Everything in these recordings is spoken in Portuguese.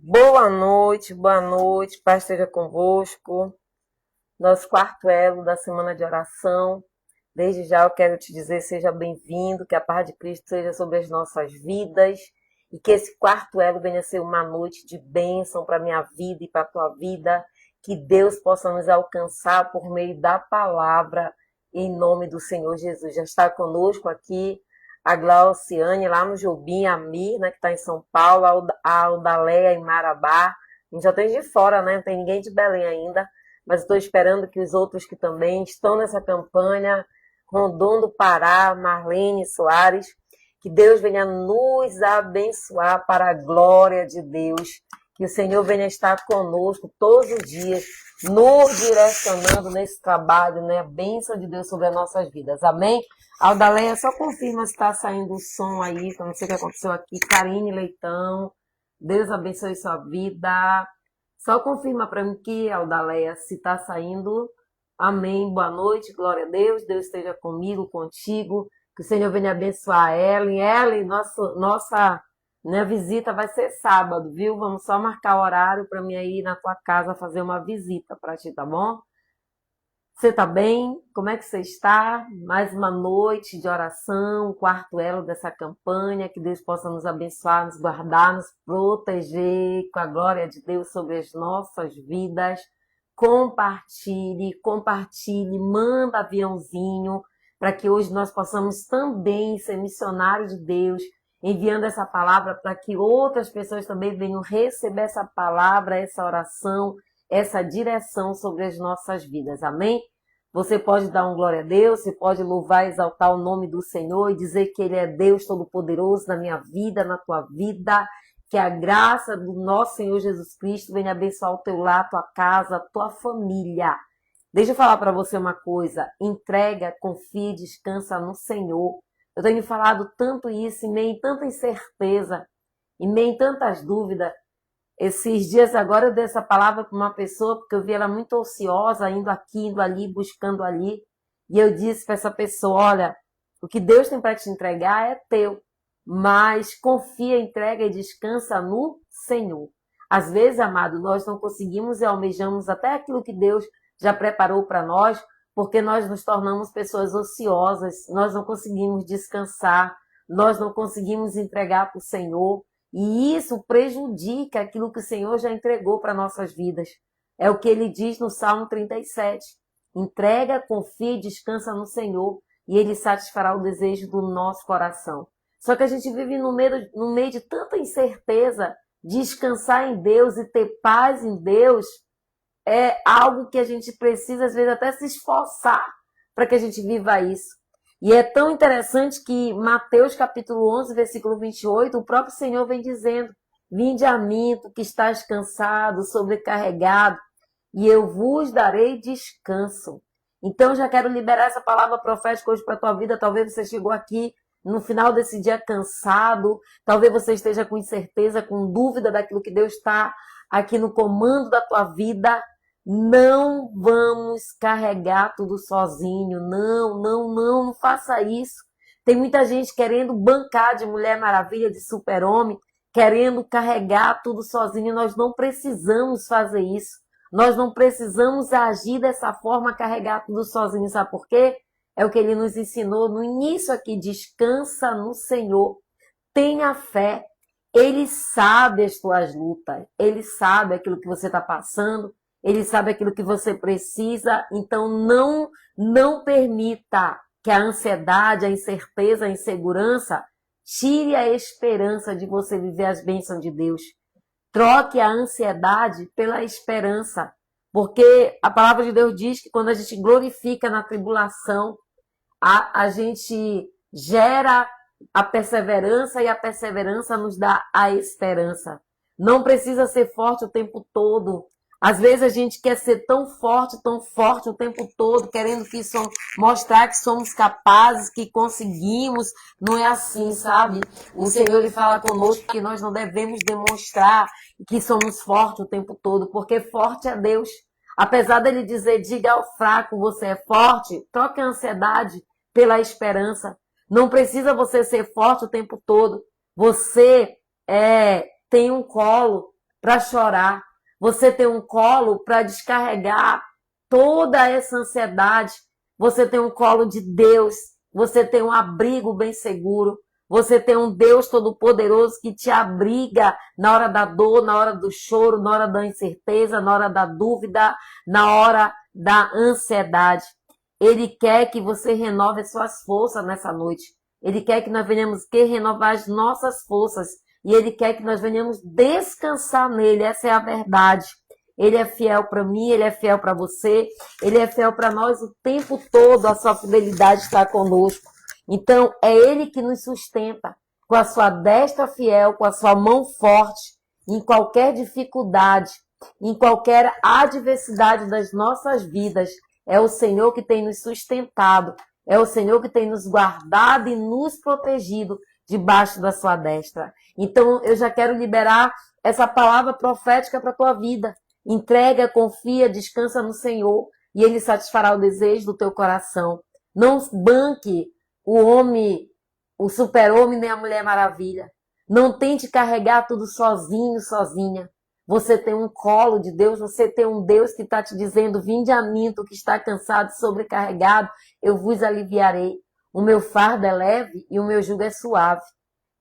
Boa noite, Pai esteja convosco. Nosso quarto elo da semana de oração. Desde já eu quero te dizer, seja bem-vindo, que a paz de Cristo seja sobre as nossas vidas e que esse quarto elo venha ser uma noite de bênção para a minha vida e para a tua vida, que Deus possa nos alcançar por meio da palavra, em nome do Senhor Jesus. Já está conosco aqui a Glauciane lá no Jobim, a Mirna, que está em São Paulo, a Aldaleia em Marabá. A gente já tem de fora, né? Não tem ninguém de Belém ainda, mas estou esperando que os outros que também estão nessa campanha, Rondon do Pará, Marlene Soares, que Deus venha nos abençoar para a glória de Deus, que o Senhor venha estar conosco todos os dias, nos direcionando nesse trabalho, né? A bênção de Deus sobre as nossas vidas. Amém? Aldaleia, só confirma se está saindo o som aí, que eu não sei o que aconteceu aqui. Karine Leitão, Deus abençoe sua vida. Só confirma para mim que, Aldaleia, se está saindo. Amém. Boa noite, glória a Deus. Deus esteja comigo, contigo. Que o Senhor venha abençoar a Ellen. Ellen, nossa visita vai ser sábado, viu? Vamos só marcar o horário para mim ir na tua casa fazer uma visita para ti, tá bom? Você tá bem? Como é que você está? Mais uma noite de oração, quarto elo dessa campanha. Que Deus possa nos abençoar, nos guardar, nos proteger com a glória de Deus sobre as nossas vidas. Compartilhe, manda aviãozinho para que hoje nós possamos também ser missionários de Deus, enviando essa palavra para que outras pessoas também venham receber essa palavra, essa oração, essa direção sobre as nossas vidas. Amém? Você pode dar um glória a Deus, você pode louvar e exaltar o nome do Senhor e dizer que Ele é Deus Todo-Poderoso na minha vida, na tua vida. Que a graça do nosso Senhor Jesus Cristo venha abençoar o teu lar, tua casa, tua família. Deixa eu falar para você uma coisa. Entrega, confia e descansa no Senhor. Eu tenho falado tanto isso, em meio a tanta incerteza, em meio a tantas dúvidas. Esses dias agora eu dei essa palavra para uma pessoa, porque eu vi ela muito ociosa, indo aqui, indo ali, buscando ali. E eu disse para essa pessoa, olha, o que Deus tem para te entregar é teu, mas confia, entrega e descansa no Senhor. Às vezes, amado, nós não conseguimos e almejamos até aquilo que Deus já preparou para nós, porque nós nos tornamos pessoas ociosas, nós não conseguimos descansar, nós não conseguimos entregar para o Senhor. E isso prejudica aquilo que o Senhor já entregou para nossas vidas. É o que ele diz no Salmo 37. Entrega, confia e descansa no Senhor e Ele satisfará o desejo do nosso coração. Só que a gente vive no meio de tanta incerteza. Descansar em Deus e ter paz em Deus é algo que a gente precisa, às vezes, até se esforçar para que a gente viva isso. E é tão interessante que Mateus capítulo 11, versículo 28, o próprio Senhor vem dizendo, vinde a mim, tu que estás cansado, sobrecarregado, e eu vos darei descanso. Então, eu já quero liberar essa palavra profética hoje para a tua vida. Talvez você chegou aqui no final desse dia cansado, talvez você esteja com incerteza, com dúvida daquilo que Deus está aqui no comando da tua vida. Não vamos carregar tudo sozinho. Não faça isso. Tem muita gente querendo bancar de Mulher Maravilha, de Super-Homem, querendo carregar tudo sozinho. Nós não precisamos fazer isso. Nós não precisamos agir dessa forma, carregar tudo sozinho. Sabe por quê? É o que ele nos ensinou no início aqui. Descansa no Senhor. Tenha fé. Ele sabe as tuas lutas. Ele sabe aquilo que você está passando. Ele sabe aquilo que você precisa, então não permita que a ansiedade, a incerteza, a insegurança tire a esperança de você viver as bênçãos de Deus. Troque a ansiedade pela esperança, porque a palavra de Deus diz que quando a gente glorifica na tribulação, a gente gera a perseverança e a perseverança nos dá a esperança. Não precisa ser forte o tempo todo. Às vezes a gente quer ser tão forte o tempo todo, querendo mostrar que somos capazes, que conseguimos. Não é assim, sabe? O Senhor ele fala conosco que nós não devemos demonstrar que somos fortes o tempo todo, porque forte é Deus. Apesar dele dizer, diga ao fraco, você é forte, troque a ansiedade pela esperança. Não precisa você ser forte o tempo todo. Você tem um colo para chorar. Você tem um colo para descarregar toda essa ansiedade. Você tem um colo de Deus. Você tem um abrigo bem seguro. Você tem um Deus Todo-Poderoso que te abriga na hora da dor, na hora do choro, na hora da incerteza, na hora da dúvida, na hora da ansiedade. Ele quer que você renove as suas forças nessa noite. Ele quer que nós venhamos renovar as nossas forças. E Ele quer que nós venhamos descansar nele. Essa é a verdade. Ele é fiel para mim, Ele é fiel para você. Ele é fiel para nós o tempo todo. A sua fidelidade está conosco. Então, é Ele que nos sustenta com a sua destra fiel, com a sua mão forte, em qualquer dificuldade, em qualquer adversidade das nossas vidas. É o Senhor que tem nos sustentado, é o Senhor que tem nos guardado e nos protegido debaixo da sua destra. Então, eu já quero liberar essa palavra profética para a tua vida. Entrega, confia, descansa no Senhor e Ele satisfará o desejo do teu coração. Não banque o homem, o super-homem nem a Mulher Maravilha. Não tente carregar tudo sozinho, sozinha. Você tem um colo de Deus, você tem um Deus que está te dizendo, vinde a mim, tu que está cansado, sobrecarregado, eu vos aliviarei. O meu fardo é leve e o meu jugo é suave.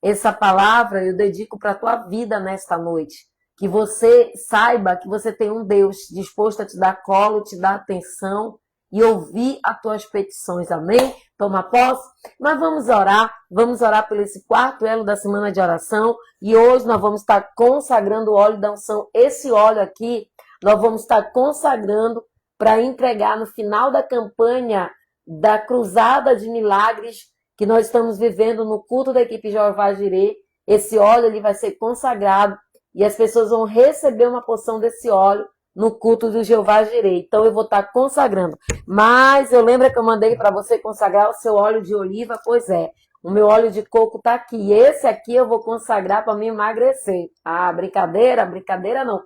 Essa palavra eu dedico para a tua vida nesta noite. Que você saiba que você tem um Deus disposto a te dar colo, te dar atenção e ouvir as tuas petições, amém? Toma posse. Mas vamos orar por esse quarto elo da semana de oração e hoje nós vamos estar consagrando o óleo da unção. Esse óleo aqui nós vamos estar consagrando para entregar no final da campanha da Cruzada de Milagres que nós estamos vivendo no culto da equipe Jeová Jireh. Esse óleo ele vai ser consagrado e as pessoas vão receber uma porção desse óleo no culto do Jeová Jireh. Então eu vou estar consagrando. Mas eu lembro que eu mandei para você consagrar o seu óleo de oliva. Pois é, o meu óleo de coco está aqui. Esse aqui eu vou consagrar para me emagrecer. Ah, brincadeira? Brincadeira não.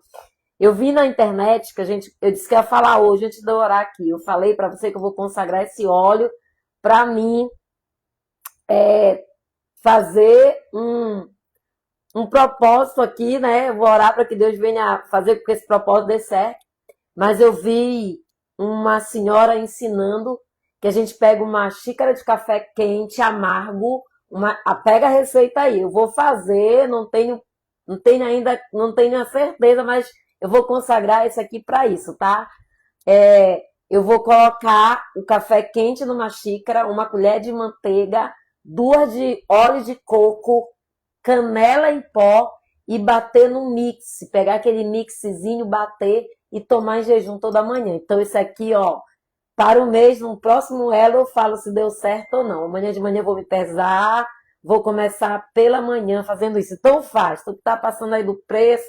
Eu vi na internet que eu disse que ia falar hoje antes de eu orar aqui. Eu falei para você que eu vou consagrar esse óleo para mim fazer um propósito aqui, né? Eu vou orar para que Deus venha fazer com que esse propósito dê certo. Mas eu vi uma senhora ensinando que a gente pega uma xícara de café quente, amargo, pega a receita aí. Eu vou fazer, não tenho a certeza, mas eu vou consagrar esse aqui para isso, tá? Eu vou colocar o café quente numa xícara, uma colher de manteiga, 2 de óleo de coco, canela em pó e bater no mix, pegar aquele mixzinho, bater e tomar em jejum toda manhã. Então esse aqui, ó, para o mês, no próximo elo eu falo se deu certo ou não. Amanhã de manhã eu vou me pesar, vou começar pela manhã fazendo isso. Então faz, tu que tá passando aí do preço,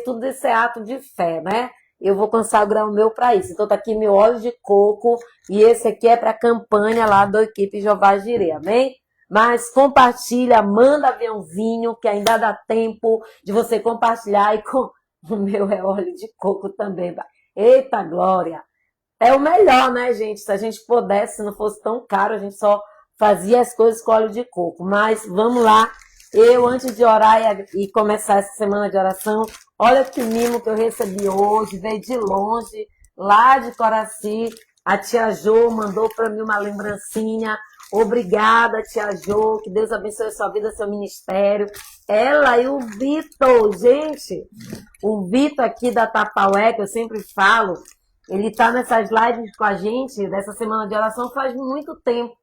tudo isso é ato de fé, né? Eu vou consagrar o meu para isso. Então tá aqui meu óleo de coco e esse aqui é para a campanha lá da equipe Jeová Jireh, amém? Mas compartilha, manda aviãozinho, que ainda dá tempo de você compartilhar. E com o meu é óleo de coco também. Eita glória! É o melhor, né, gente? Se a gente pudesse, se não fosse tão caro, a gente só fazia as coisas com óleo de coco. Mas vamos lá. Eu, antes de orar e começar essa semana de oração, olha que mimo que eu recebi hoje. Veio de longe, lá de Coraci. A tia Jo mandou para mim uma lembrancinha. Obrigada, tia Jo. Que Deus abençoe a sua vida, seu ministério. Ela e o Vitor. Gente, o Vitor aqui da Tapaué, que eu sempre falo, ele tá nessas lives com a gente, dessa semana de oração, faz muito tempo.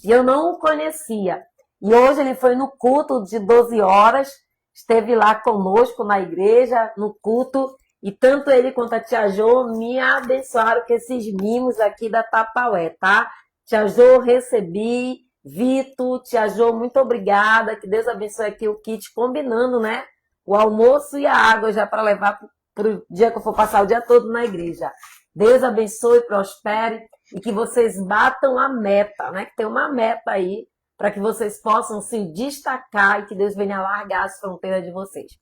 E eu não o conhecia. E hoje ele foi no culto de 12 horas, esteve lá conosco na igreja, no culto, e tanto ele quanto a tia Jo me abençoaram com esses mimos aqui da Tapaué, tá? Tia Jo, recebi. Vitor, tia Jo, muito obrigada. Que Deus abençoe aqui o kit, combinando, né? O almoço e a água já para levar para o dia que eu for passar o dia todo na igreja. Deus abençoe, prospere e que vocês batam a meta, né? Que tem uma meta aí para que vocês possam se destacar e que Deus venha alargar as fronteiras de vocês.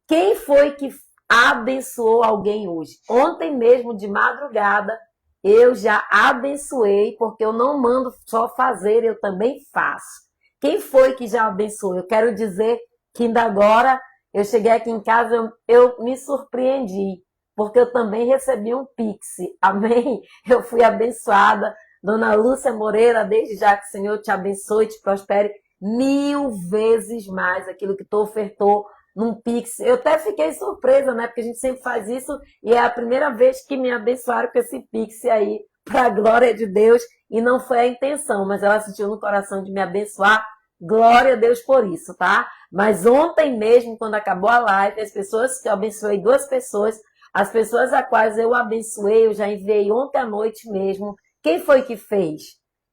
Quem foi que abençoou alguém hoje? Ontem mesmo, de madrugada, eu já abençoei, porque eu não mando só fazer, eu também faço. Quem foi que já abençoou? Eu quero dizer que ainda agora eu cheguei aqui em casa, eu me surpreendi, porque eu também recebi um Pix. Amém? Eu fui abençoada. Dona Lúcia Moreira, desde já que o Senhor te abençoe e te prospere 1000 vezes mais aquilo que tu ofertou num Pix. Eu até fiquei surpresa, né? Porque a gente sempre faz isso e é a primeira vez que me abençoaram com esse Pix aí, para a glória de Deus. E não foi a intenção, mas ela sentiu no coração de me abençoar. Glória a Deus por isso, tá? Mas ontem mesmo, quando acabou a live, as pessoas que eu abençoei, 2 pessoas, as pessoas a quais eu abençoei, eu já enviei ontem à noite mesmo. Quem foi que fez?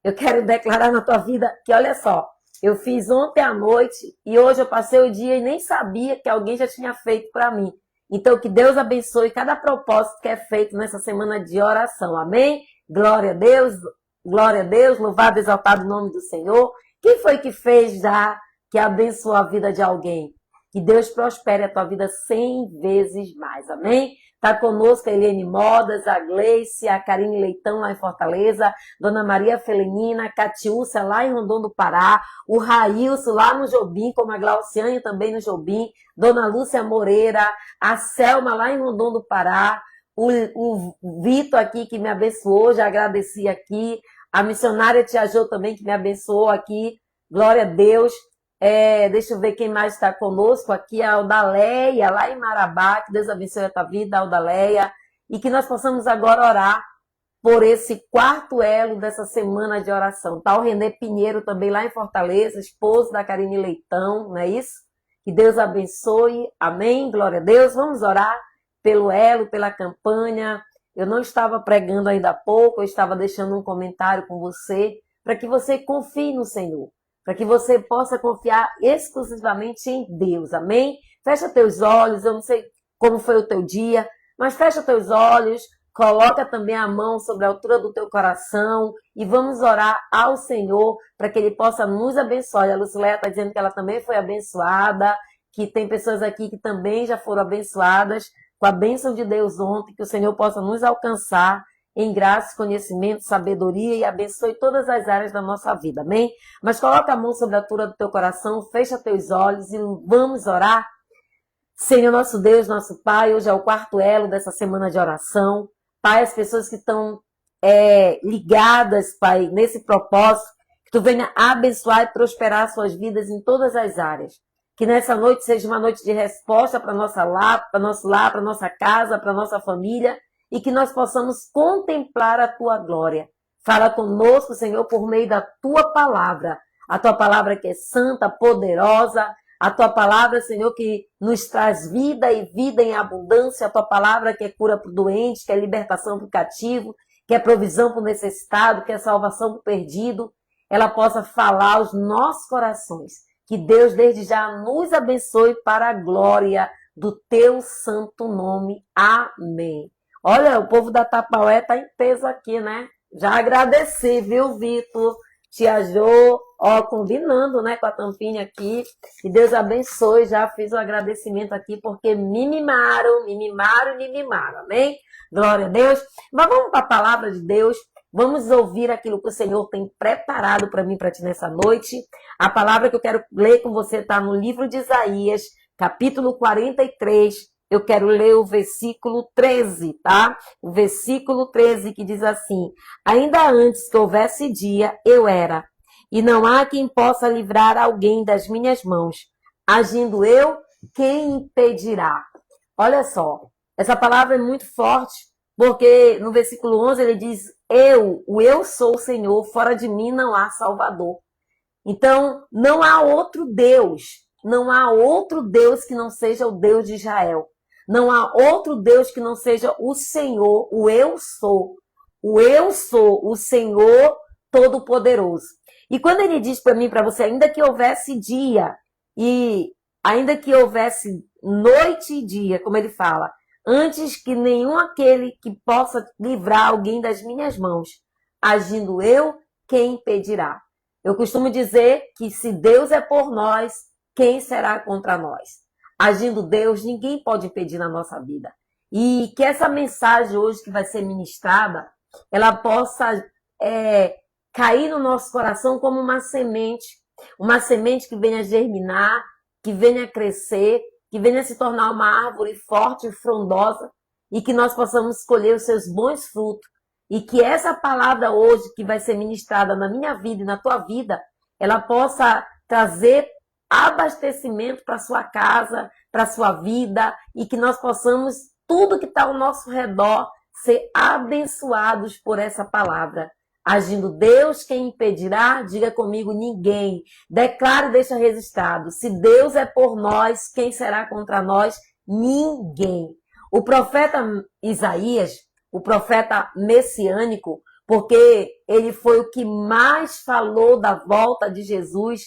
Eu quero declarar na tua vida que, olha só, eu fiz ontem à noite e hoje eu passei o dia e nem sabia que alguém já tinha feito para mim. Então, que Deus abençoe cada propósito que é feito nessa semana de oração. Amém? Glória a Deus, louvado e exaltado o nome do Senhor. Quem foi que fez já, que abençoou a vida de alguém? Que Deus prospere a tua vida 100 vezes mais. Amém? Está conosco a Eliane Modas, a Gleice, a Karine Leitão lá em Fortaleza, Dona Maria Felenina, a Catiúcia lá em Rondon do Pará, o Railson lá no Jobim, como a Glauciane também no Jobim, Dona Lúcia Moreira, a Selma lá em Rondon do Pará, o Vitor aqui que me abençoou, já agradeci aqui, a missionária Tia Jô também que me abençoou aqui, glória a Deus. Deixa eu ver quem mais está conosco aqui, a Aldaleia, lá em Marabá, que Deus abençoe a tua vida, Aldaleia, e que nós possamos agora orar por esse quarto elo dessa semana de oração. Tá o Renê Pinheiro também lá em Fortaleza, esposo da Karine Leitão, não é isso? Que Deus abençoe, amém, glória a Deus. Vamos orar pelo elo, pela campanha. Eu não estava pregando ainda há pouco, eu estava deixando um comentário com você, para que você confie no Senhor, para que você possa confiar exclusivamente em Deus, amém? Fecha teus olhos, eu não sei como foi o teu dia, mas fecha teus olhos, coloca também a mão sobre a altura do teu coração e vamos orar ao Senhor para que Ele possa nos abençoar. A Lucileia está dizendo que ela também foi abençoada, que tem pessoas aqui que também já foram abençoadas com a bênção de Deus ontem, que o Senhor possa nos alcançar em graça, conhecimento, sabedoria e abençoe todas as áreas da nossa vida, amém? Mas coloca a mão sobre a altura do teu coração, fecha teus olhos e vamos orar. Senhor, nosso Deus, nosso Pai, hoje é o quarto elo dessa semana de oração. Pai, as pessoas que estão ligadas, Pai, nesse propósito, que Tu venha abençoar e prosperar suas vidas em todas as áreas. Que nessa noite seja uma noite de resposta para nosso lar, para nossa casa, para nossa família, e que nós possamos contemplar a Tua glória. Fala conosco, Senhor, por meio da Tua palavra. A Tua palavra que é santa, poderosa. A Tua palavra, Senhor, que nos traz vida e vida em abundância. A Tua palavra que é cura para o doente, que é libertação para o cativo, que é provisão para o necessitado, que é salvação para o perdido. Ela possa falar aos nossos corações. Que Deus, desde já, nos abençoe para a glória do Teu santo nome. Amém. Olha, o povo da Tapaué está em peso aqui, né? Já agradeci, viu, Vitor? Tia Jô, combinando, né, com a tampinha aqui. Que Deus abençoe, já fiz o agradecimento aqui, porque me mimaram, amém? Glória a Deus. Mas vamos para a palavra de Deus. Vamos ouvir aquilo que o Senhor tem preparado para mim, para ti nessa noite. A palavra que eu quero ler com você está no livro de Isaías, capítulo 43. Eu quero ler o versículo 13, tá? O versículo 13 que diz assim: ainda antes que houvesse dia, eu era, e não há quem possa livrar alguém das minhas mãos. Agindo eu, quem impedirá? Olha só, essa palavra é muito forte, porque no versículo 11 ele diz: eu sou o Senhor, fora de mim não há Salvador. Então, não há outro Deus que não seja o Deus de Israel. Não há outro Deus que não seja o Senhor, o eu sou, o Senhor Todo-Poderoso. E quando ele diz para mim, para você, ainda que houvesse dia e ainda que houvesse noite e dia, como ele fala, antes que nenhum aquele que possa livrar alguém das minhas mãos, agindo eu, quem impedirá? Eu costumo dizer que se Deus é por nós, quem será contra nós? Agindo Deus, ninguém pode impedir na nossa vida. E que essa mensagem hoje que vai ser ministrada, ela possa cair no nosso coração como uma semente que venha germinar, que venha crescer que venha se tornar uma árvore forte e frondosa e que nós possamos colher os seus bons frutos. E que essa palavra hoje, que vai ser ministrada na minha vida e na tua vida, ela possa trazer abastecimento para sua casa, para sua vida, e que nós possamos, tudo que está ao nosso redor, ser abençoados por essa palavra. Agindo Deus, quem impedirá? Diga comigo, ninguém. Declare e deixa registrado. Se Deus é por nós, quem será contra nós? Ninguém. O profeta Isaías, o profeta messiânico, porque ele foi o que mais falou da volta de Jesus.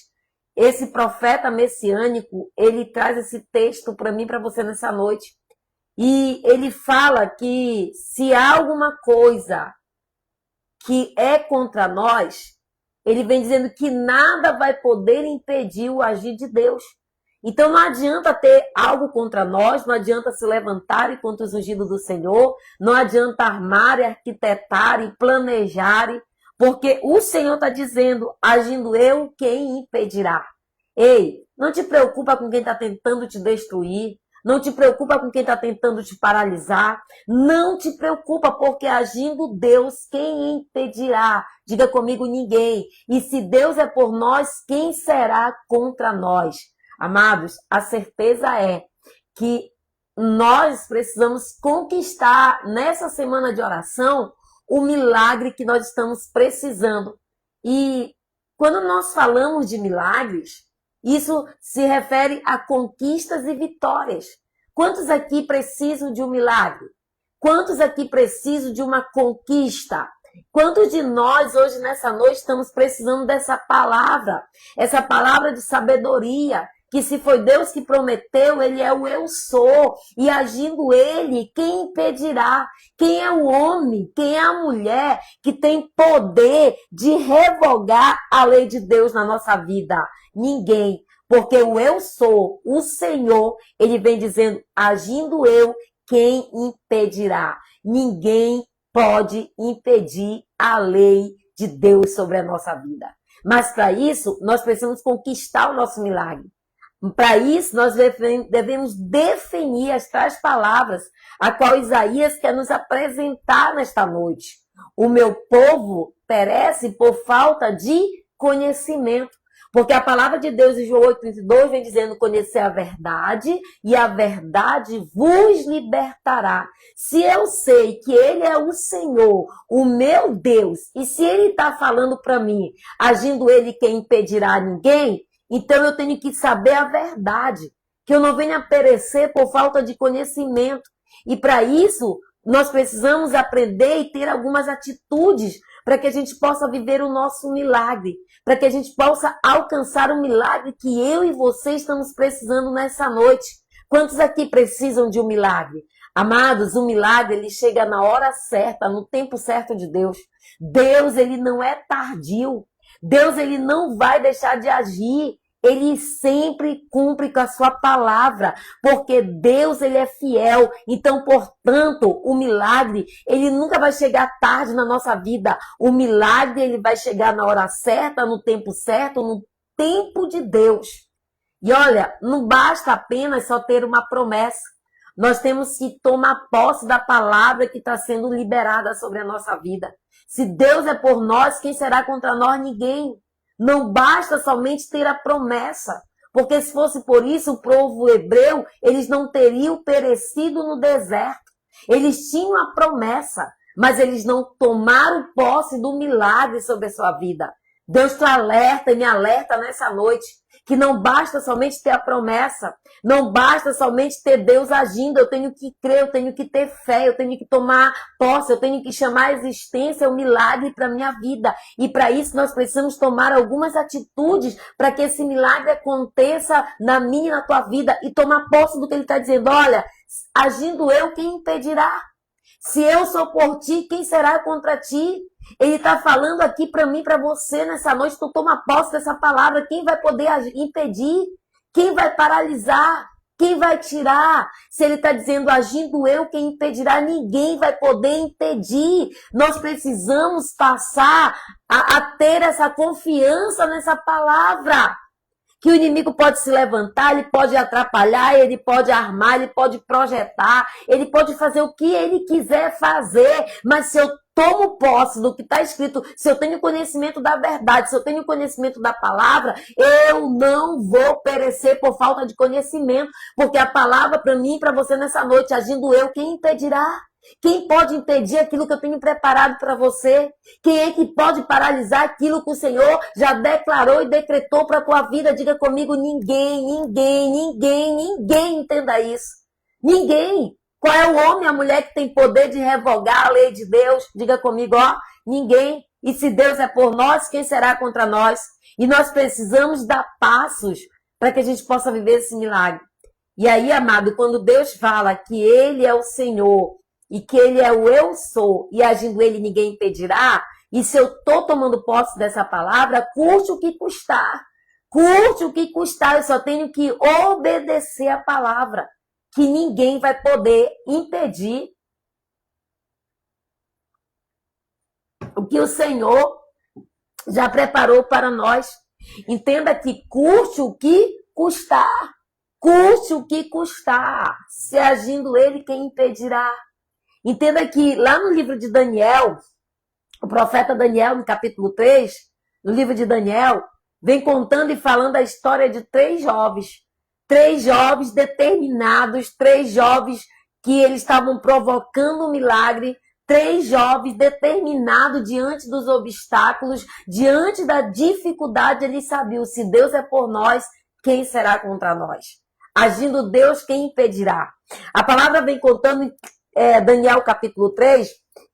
Esse profeta messiânico, ele traz esse texto para mim, para você nessa noite. E ele fala que se há alguma coisa que é contra nós, ele vem dizendo que nada vai poder impedir o agir de Deus. Então não adianta ter algo contra nós, não adianta se levantarem contra os ungidos do Senhor, não adianta armarem, arquitetarem, planejarem, porque o Senhor está dizendo, agindo eu, quem impedirá? Ei, não te preocupa com quem está tentando te destruir, não te preocupa com quem está tentando te paralisar, não te preocupa, porque agindo Deus, quem impedirá? Diga comigo, ninguém. E se Deus é por nós, quem será contra nós? Amados, a certeza é que nós precisamos conquistar nessa semana de oração o milagre que nós estamos precisando. E quando nós falamos de milagres, isso se refere a conquistas e vitórias. Quantos aqui precisam de um milagre? Quantos aqui precisam de uma conquista? Quantos de nós hoje nessa noite estamos precisando dessa palavra? Essa palavra de sabedoria, que se foi Deus que prometeu, ele é o eu sou. E agindo ele, quem impedirá? Quem é o homem? Quem é a mulher que tem poder de revogar a lei de Deus na nossa vida? Ninguém. Porque o eu sou, o Senhor, ele vem dizendo, agindo eu, quem impedirá? Ninguém pode impedir a lei de Deus sobre a nossa vida. Mas para isso, nós precisamos conquistar o nosso milagre. Para isso, nós devemos definir as tais palavras a qual Isaías quer nos apresentar nesta noite. O meu povo perece por falta de conhecimento. Porque a palavra de Deus em João 8,32 vem dizendo, conhecer a verdade e a verdade vos libertará. Se eu sei que ele é o Senhor, o meu Deus, e se ele está falando para mim, agindo ele, quem impedirá ninguém, então eu tenho que saber a verdade, que eu não venha perecer por falta de conhecimento. E para isso, nós precisamos aprender e ter algumas atitudes para que a gente possa viver o nosso milagre, para que a gente possa alcançar o milagre que eu e você estamos precisando nessa noite. Quantos aqui precisam de um milagre? Amados, o milagre ele chega na hora certa, no tempo certo de Deus. Deus, ele não é tardio. Deus, ele não vai deixar de agir. Ele sempre cumpre com a sua palavra, porque Deus, ele é fiel. Então, portanto, o milagre, ele nunca vai chegar tarde na nossa vida. O milagre, ele vai chegar na hora certa, no tempo certo, no tempo de Deus. E olha, não basta apenas só ter uma promessa. Nós temos que tomar posse da palavra que está sendo liberada sobre a nossa vida. Se Deus é por nós, quem será contra nós? Ninguém. Não basta somente ter a promessa, porque se fosse por isso, o povo hebreu, eles não teriam perecido no deserto. Eles tinham a promessa, mas eles não tomaram posse do milagre sobre a sua vida. Deus te alerta e me alerta nessa noite, que não basta somente ter a promessa, não basta somente ter Deus agindo, eu tenho que crer, eu tenho que ter fé, eu tenho que tomar posse, eu tenho que chamar a existência, o milagre para a minha vida. E para isso nós precisamos tomar algumas atitudes para que esse milagre aconteça na minha e na tua vida e tomar posse do que ele está dizendo. Olha, agindo eu, quem impedirá? Se eu sou por ti, quem será contra ti? Ele está falando aqui para mim, para você nessa noite. Tu toma posse dessa palavra. Quem vai poder impedir? Quem vai paralisar? Quem vai tirar? Se ele está dizendo, agindo eu, quem impedirá? Ninguém vai poder impedir. Nós precisamos passar a ter essa confiança nessa palavra. que o inimigo pode se levantar, ele pode atrapalhar, ele pode armar, ele pode projetar, ele pode fazer o que ele quiser fazer, mas se eu tomo posse do que está escrito, se eu tenho conhecimento da verdade, se eu tenho conhecimento da palavra, eu não vou perecer por falta de conhecimento, porque a palavra para mim e para você nessa noite, agindo eu, quem impedirá? Quem pode impedir aquilo que eu tenho preparado para você? Quem é que pode paralisar aquilo que o Senhor já declarou e decretou para a tua vida? Diga comigo, ninguém, ninguém, ninguém, ninguém entenda isso. Ninguém. Qual é o homem, a mulher que tem poder de revogar a lei de Deus? Diga comigo, ó, ninguém. E se Deus é por nós, quem será contra nós? E nós precisamos dar passos para que a gente possa viver esse milagre. E aí, amado, quando Deus fala que Ele é o Senhor e que Ele é o eu sou, e agindo Ele ninguém impedirá, e se eu estou tomando posse dessa palavra, custe o que custar. Custe o que custar, eu só tenho que obedecer a palavra, que ninguém vai poder impedir o que o Senhor já preparou para nós. Entenda que custe o que custar. Custe o que custar. Se agindo Ele, quem impedirá? Entenda que lá no livro de Daniel, o profeta Daniel, no capítulo 3, no livro de Daniel, vem contando e falando a história de três jovens determinados, três jovens que eles estavam provocando um milagre, três jovens determinados diante dos obstáculos, diante da dificuldade, eles sabiam, se Deus é por nós, quem será contra nós? Agindo Deus, quem impedirá? A palavra vem contando em Daniel capítulo 3,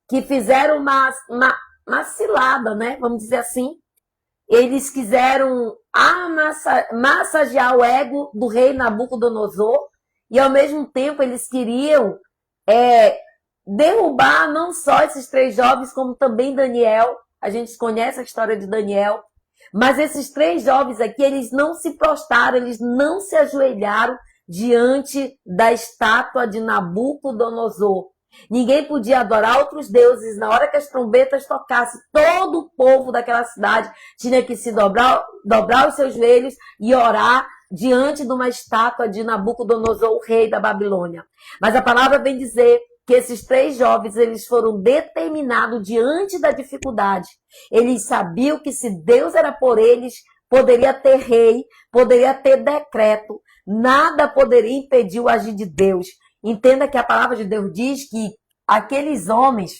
que fizeram uma cilada, né? Vamos dizer assim. Eles quiseram massagear o ego do rei Nabucodonosor e, ao mesmo tempo, eles queriam derrubar não só esses três jovens, como também Daniel. A gente conhece a história de Daniel. Mas esses três jovens aqui, eles não se prostraram, eles não se ajoelharam diante da estátua de Nabucodonosor. Ninguém podia adorar outros deuses. Na hora que as trombetas tocassem, todo o povo daquela cidade tinha que se dobrar os seus joelhos e orar diante de uma estátua de Nabucodonosor, o rei da Babilônia. Mas a palavra vem dizer que esses três jovens, eles foram determinados diante da dificuldade. Eles sabiam que se Deus era por eles, poderia ter rei, poderia ter decreto, nada poderia impedir o agir de Deus. Entenda que a palavra de Deus diz que aqueles homens,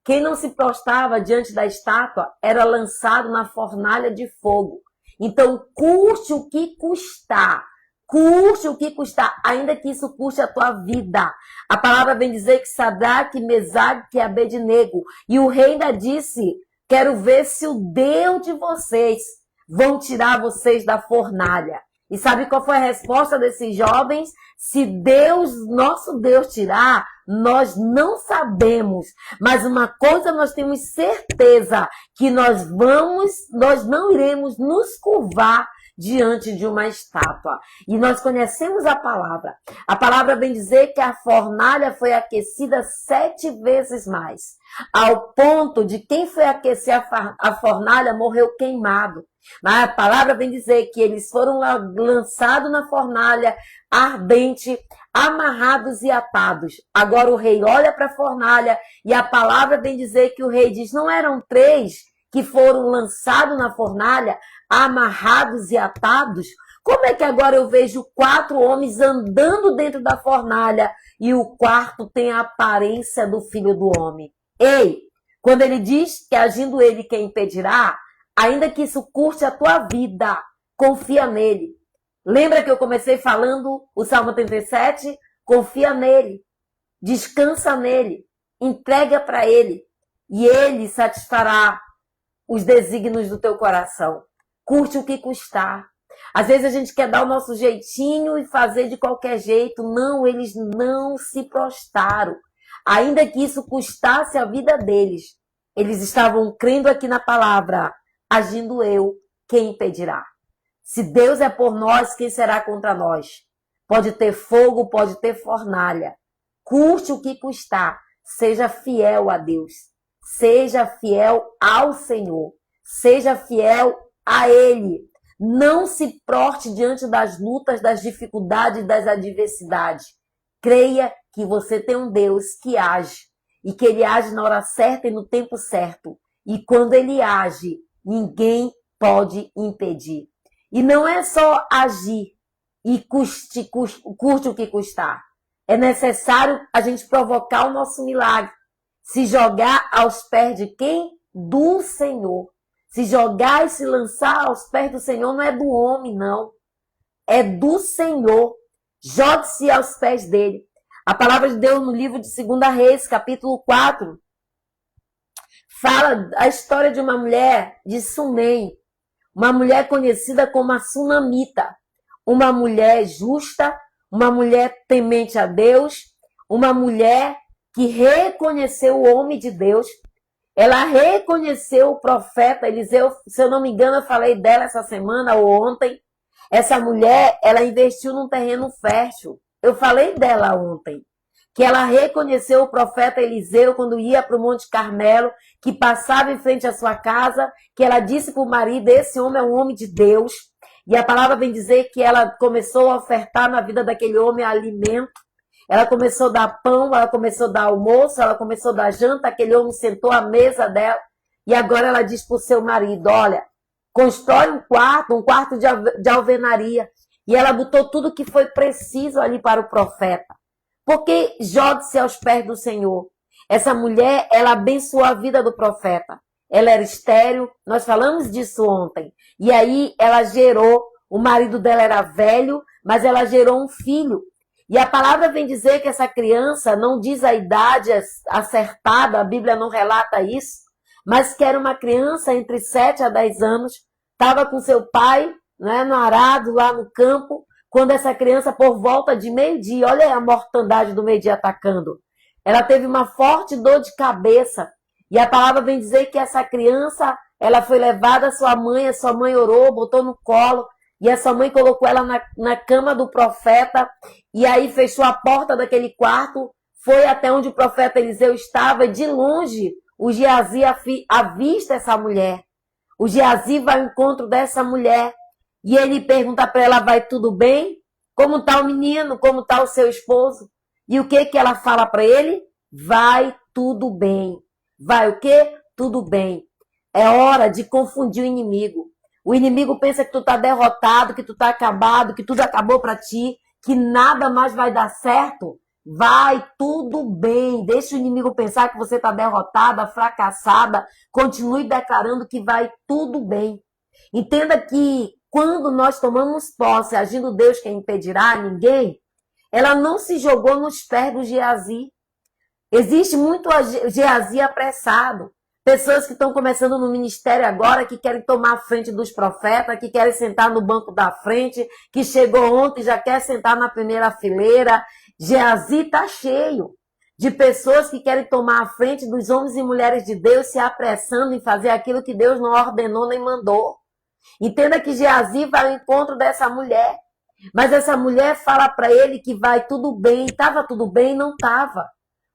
quem não se prostrava diante da estátua, era lançado na fornalha de fogo. Então, custe o que custar. Custe o que custar, ainda que isso custe a tua vida. A palavra vem dizer que Sadraque, Mesaque e Abednego. E o rei ainda disse, quero ver se o Deus de vocês vão tirar vocês da fornalha. E sabe qual foi a resposta desses jovens? Se Deus, nosso Deus, tirar, nós não sabemos. Mas uma coisa nós temos certeza, que nós não iremos nos curvar diante de uma estátua. E nós conhecemos a palavra. A palavra vem dizer que a fornalha foi aquecida 7 vezes mais. Ao ponto de quem foi aquecer a fornalha morreu queimado. Mas a palavra vem dizer que eles foram lançados na fornalha ardente, amarrados e atados. Agora o rei olha para a fornalha e a palavra vem dizer que o rei diz, não eram 3 que foram lançados na fornalha, amarrados e atados? Como é que agora eu vejo 4 homens andando dentro da fornalha e o quarto tem a aparência do filho do homem? Ei, quando ele diz que agindo ele quem impedirá, ainda que isso custe a tua vida, confia nele. Lembra que eu comecei falando o Salmo 37? Confia nele, descansa nele, entrega para ele e ele satisfará os desígnios do teu coração. Curte o que custar. Às vezes a gente quer dar o nosso jeitinho e fazer de qualquer jeito. Não, eles não se prostraram. Ainda que isso custasse a vida deles, eles estavam crendo aqui na palavra, agindo eu, quem impedirá? Se Deus é por nós, quem será contra nós? Pode ter fogo, pode ter fornalha. Custe o que custar. Seja fiel a Deus. Seja fiel ao Senhor. Seja fiel a Ele. Não se proste diante das lutas, das dificuldades, das adversidades. Creia que você tem um Deus que age e que ele age na hora certa e no tempo certo. E quando ele age, ninguém pode impedir. E não é só agir e custe o que custar. É necessário a gente provocar o nosso milagre. Se jogar aos pés de quem? Do Senhor. Se jogar e se lançar aos pés do Senhor não é do homem, não. É do Senhor. Jogue-se aos pés dele. A palavra de Deus no livro de 2 Reis, capítulo 4, fala a história de uma mulher de Sunem, uma mulher conhecida como a Sunamita, uma mulher justa, uma mulher temente a Deus, uma mulher que reconheceu o homem de Deus. Ela reconheceu o profeta Eliseu, se eu não me engano, eu falei dela essa semana ou ontem. Essa mulher, ela investiu num terreno fértil. Eu falei dela ontem, que ela reconheceu o profeta Eliseu quando ia para o Monte Carmelo, que passava em frente à sua casa, que ela disse para o marido, esse homem é um homem de Deus. E a palavra vem dizer que ela começou a ofertar na vida daquele homem alimento. Ela começou a dar pão, ela começou a dar almoço, ela começou a dar janta, aquele homem sentou à mesa dela. E agora ela diz para o seu marido, olha, constrói um quarto de alvenaria. E ela botou tudo que foi preciso ali para o profeta. Porque jogue-se aos pés do Senhor. Essa mulher, ela abençoou a vida do profeta. Ela era estéril, nós falamos disso ontem. E aí ela gerou, o marido dela era velho, mas ela gerou um filho. E a palavra vem dizer que essa criança, não diz a idade acertada, a Bíblia não relata isso, mas que era uma criança entre 7 a 10 anos, estava com seu pai, né, no arado, lá no campo, quando essa criança, por volta de meio-dia, olha a mortandade do meio-dia atacando, ela teve uma forte dor de cabeça. E a palavra vem dizer que essa criança, ela foi levada à sua mãe orou, botou no colo, e essa mãe colocou ela na cama do profeta, e aí fechou a porta daquele quarto, foi até onde o profeta Eliseu estava, e de longe o Geazi avista essa mulher. O Geazi vai ao encontro dessa mulher, e ele pergunta para ela, vai tudo bem? Como está o menino? Como está o seu esposo? E o que ela fala para ele? Vai tudo bem. Vai o quê? Tudo bem. É hora de confundir o inimigo. O inimigo pensa que tu tá derrotado, que tu tá acabado, que tudo acabou para ti, que nada mais vai dar certo. Vai tudo bem. Deixa o inimigo pensar que você tá derrotada, fracassada. Continue declarando que vai tudo bem. Entenda que quando nós tomamos posse, agindo Deus quem impedirá ninguém, ela não se jogou nos pés do Geazi. Existe muito Geazi apressado. Pessoas que estão começando no ministério agora, que querem tomar a frente dos profetas, que querem sentar no banco da frente, que chegou ontem e já quer sentar na primeira fileira. Geazi está cheio de pessoas que querem tomar a frente dos homens e mulheres de Deus, se apressando em fazer aquilo que Deus não ordenou nem mandou. Entenda que Geazi vai ao encontro dessa mulher. Mas essa mulher fala para ele que vai tudo bem. Estava tudo bem? Não estava.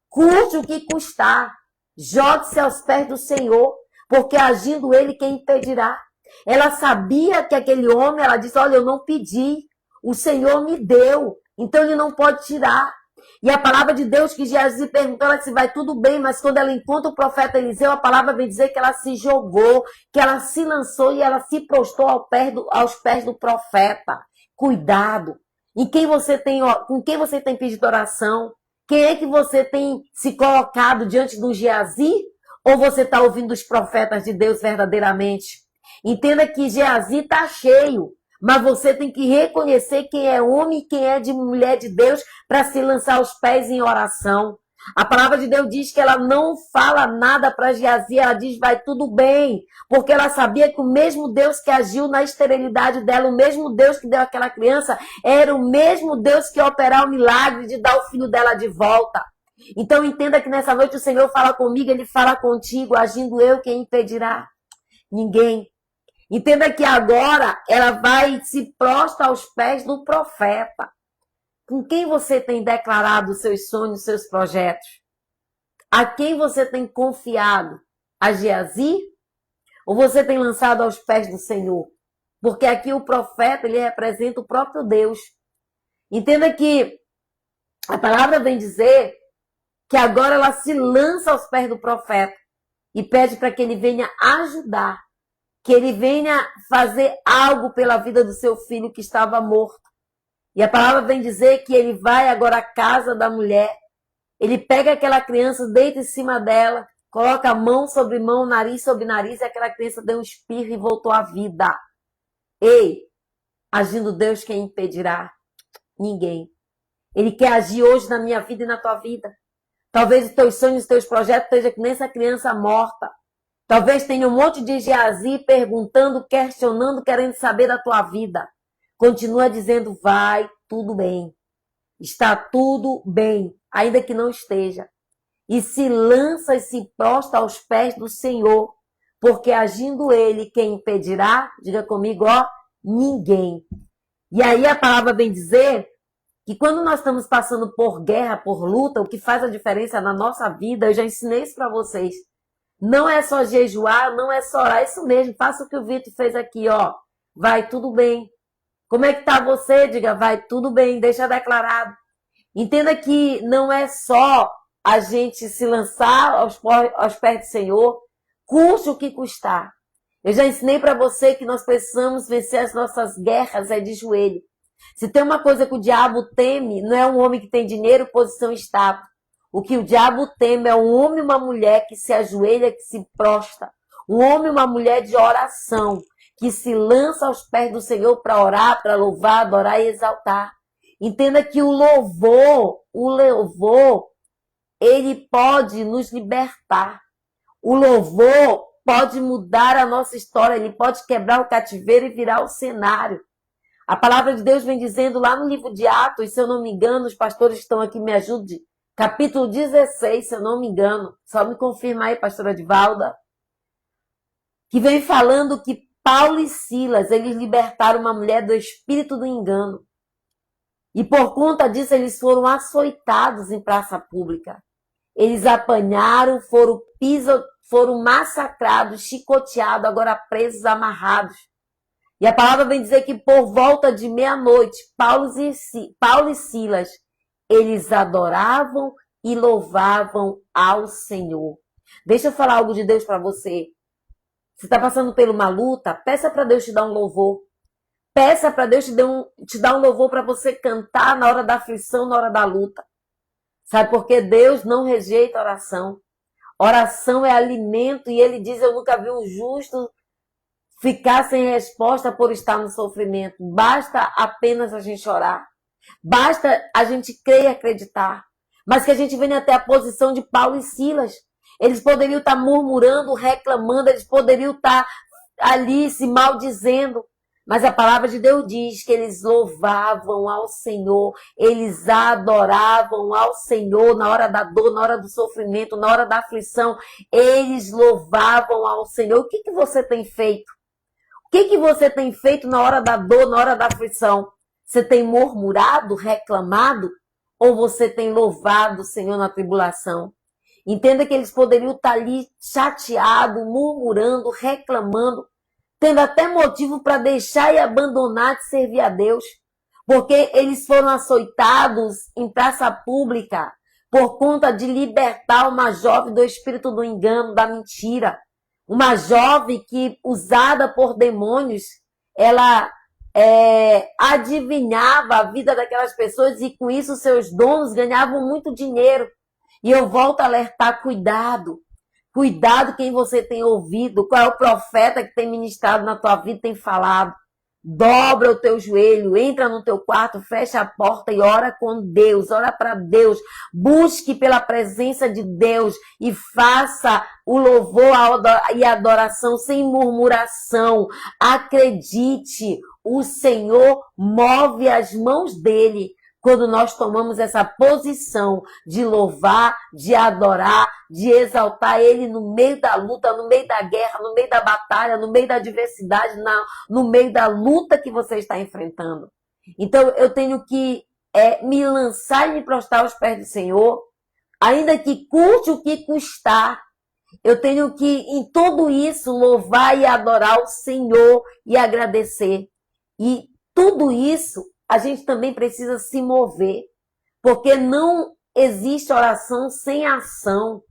Custe o que custar. Jogue-se aos pés do Senhor, porque agindo ele, quem impedirá? Ela sabia que aquele homem, ela disse, olha, eu não pedi, o Senhor me deu, então ele não pode tirar. E a palavra de Deus que Geazi perguntou, ela disse, vai tudo bem, mas quando ela encontra o profeta Eliseu, a palavra vem dizer que ela se jogou, que ela se lançou e ela se prostrou aos pés do profeta. Cuidado. Com quem você tem pedido oração? Quem é que você tem se colocado diante do Geazi? Ou você está ouvindo os profetas de Deus verdadeiramente? Entenda que Geazi está cheio, mas você tem que reconhecer quem é homem e quem é de mulher de Deus para se lançar aos pés em oração. A palavra de Deus diz que ela não fala nada para Geazi, ela diz vai tudo bem, porque ela sabia que o mesmo Deus que agiu na esterilidade dela, o mesmo Deus que deu aquela criança, era o mesmo Deus que ia operar o milagre de dar o filho dela de volta. Então entenda que nessa noite o Senhor fala comigo, Ele fala contigo, agindo eu, quem impedirá? Ninguém. Entenda que agora ela vai se prostra aos pés do profeta. Com quem você tem declarado os seus sonhos, os seus projetos? A quem você tem confiado? A Geazi? Ou você tem lançado aos pés do Senhor? porque aqui o profeta, ele representa o próprio Deus. Entenda que a palavra vem dizer que agora ela se lança aos pés do profeta e pede para que ele venha ajudar, que ele venha fazer algo pela vida do seu filho que estava morto. E a palavra vem dizer que ele vai agora à casa da mulher, ele pega aquela criança, deita em cima dela, coloca mão sobre mão, nariz sobre nariz, e aquela criança deu um espirro e voltou à vida. Ei, agindo Deus, quem impedirá? Ninguém. Ele quer agir hoje na minha vida e na tua vida. Talvez os teus sonhos, os teus projetos estejam que nem essa criança morta. Talvez tenha um monte de Geazi perguntando, questionando, querendo saber da tua vida. Continua dizendo, vai tudo bem. Está tudo bem, ainda que não esteja. E se lança e se prostra aos pés do Senhor, porque agindo ele, quem impedirá? Diga comigo, ó, ninguém. E aí a palavra vem dizer que quando nós estamos passando por guerra, por luta, o que faz a diferença na nossa vida, eu já ensinei isso para vocês. Não é só jejuar, não é só orar, é isso mesmo, faça o que o Vitor fez aqui, ó. Vai tudo bem. Como é que tá você? Diga, vai tudo bem, deixa declarado. Entenda que não é só a gente se lançar aos pés do Senhor, custe o que custar. Eu já ensinei para você que nós precisamos vencer as nossas guerras de joelho. Se tem uma coisa que o diabo teme, não é um homem que tem dinheiro, posição e status. O que o diabo teme é um homem e uma mulher que se ajoelha, que se prostra. Um homem e uma mulher de oração, que se lança aos pés do Senhor para orar, para louvar, adorar e exaltar. Entenda que o louvor, ele pode nos libertar. O louvor pode mudar a nossa história, ele pode quebrar o cativeiro e virar o cenário. A palavra de Deus vem dizendo lá no livro de Atos, se eu não me engano, os pastores que estão aqui me ajudem, capítulo 16, se eu não me engano, só me confirma aí, pastora Edivalda, que vem falando que Paulo e Silas, eles libertaram uma mulher do espírito do engano. E por conta disso, eles foram açoitados em praça pública. Eles apanharam, foram massacrados, chicoteados, agora presos, amarrados. E a palavra vem dizer que por volta de meia-noite, Paulo e Silas, eles adoravam e louvavam ao Senhor. Deixa eu falar algo de Deus para você. Você está passando por uma luta, peça para Deus te dar um louvor. Peça para Deus te dar um louvor para você cantar na hora da aflição, na hora da luta. Sabe por quê? Deus não rejeita oração. Oração é alimento e ele diz, eu nunca vi um justo ficar sem resposta por estar no sofrimento. Basta apenas a gente orar. Basta a gente crer e acreditar. Mas que a gente venha até a posição de Paulo e Silas. Eles poderiam estar murmurando, reclamando, eles poderiam estar ali se maldizendo. Mas a palavra de Deus diz que eles louvavam ao Senhor, eles adoravam ao Senhor na hora da dor, na hora do sofrimento, na hora da aflição. Eles louvavam ao Senhor. O que você tem feito? O que você tem feito na hora da dor, na hora da aflição? Você tem murmurado, reclamado? Ou você tem louvado o Senhor na tribulação? Entenda que eles poderiam estar ali chateados, murmurando, reclamando, tendo até motivo para deixar e abandonar de servir a Deus, porque eles foram açoitados em praça pública por conta de libertar uma jovem do espírito do engano, da mentira. Uma jovem que, usada por demônios, ela adivinhava a vida daquelas pessoas e com isso seus donos ganhavam muito dinheiro. E eu volto a alertar, cuidado. Cuidado quem você tem ouvido, qual é o profeta que tem ministrado na tua vida, tem falado. Dobra o teu joelho, entra no teu quarto, fecha a porta e ora com Deus, ora para Deus. Busque pela presença de Deus e faça o louvor e a adoração sem murmuração. Acredite, o Senhor move as mãos dele quando nós tomamos essa posição de louvar, de adorar, de exaltar Ele no meio da luta, no meio da guerra, no meio da batalha, no meio da adversidade, no meio da luta que você está enfrentando. Então, eu tenho que me lançar e me prostrar aos pés do Senhor, ainda que custe o que custar. Eu tenho que, em tudo isso, louvar e adorar o Senhor e agradecer. E tudo isso, a gente também precisa se mover, porque não existe oração sem ação.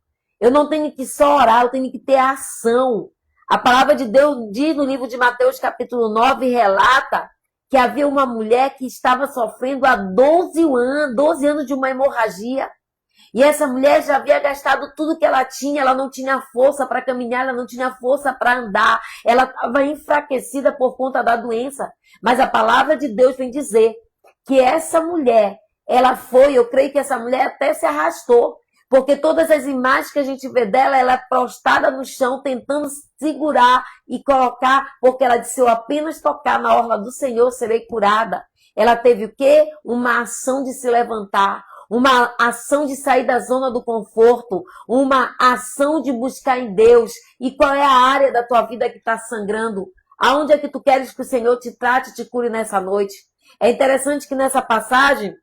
Eu não tenho que só orar, eu tenho que ter ação. A palavra de Deus diz no livro de Mateus, capítulo 9, relata que havia uma mulher que estava sofrendo há 12 anos de uma hemorragia. E essa mulher já havia gastado tudo que ela tinha, ela não tinha força para caminhar, ela não tinha força para andar, ela estava enfraquecida por conta da doença. Mas a palavra de Deus vem dizer que essa mulher, ela foi, eu creio que essa mulher até se arrastou, porque todas as imagens que a gente vê dela, ela é prostrada no chão, tentando segurar e colocar, porque ela disse, eu apenas tocar na orla do Senhor, serei curada. Ela teve o quê? Uma ação de se levantar, uma ação de sair da zona do conforto, uma ação de buscar em Deus. E qual é a área da tua vida que está sangrando? Aonde é que tu queres que o Senhor te trate e te cure nessa noite? É interessante que nessa passagem,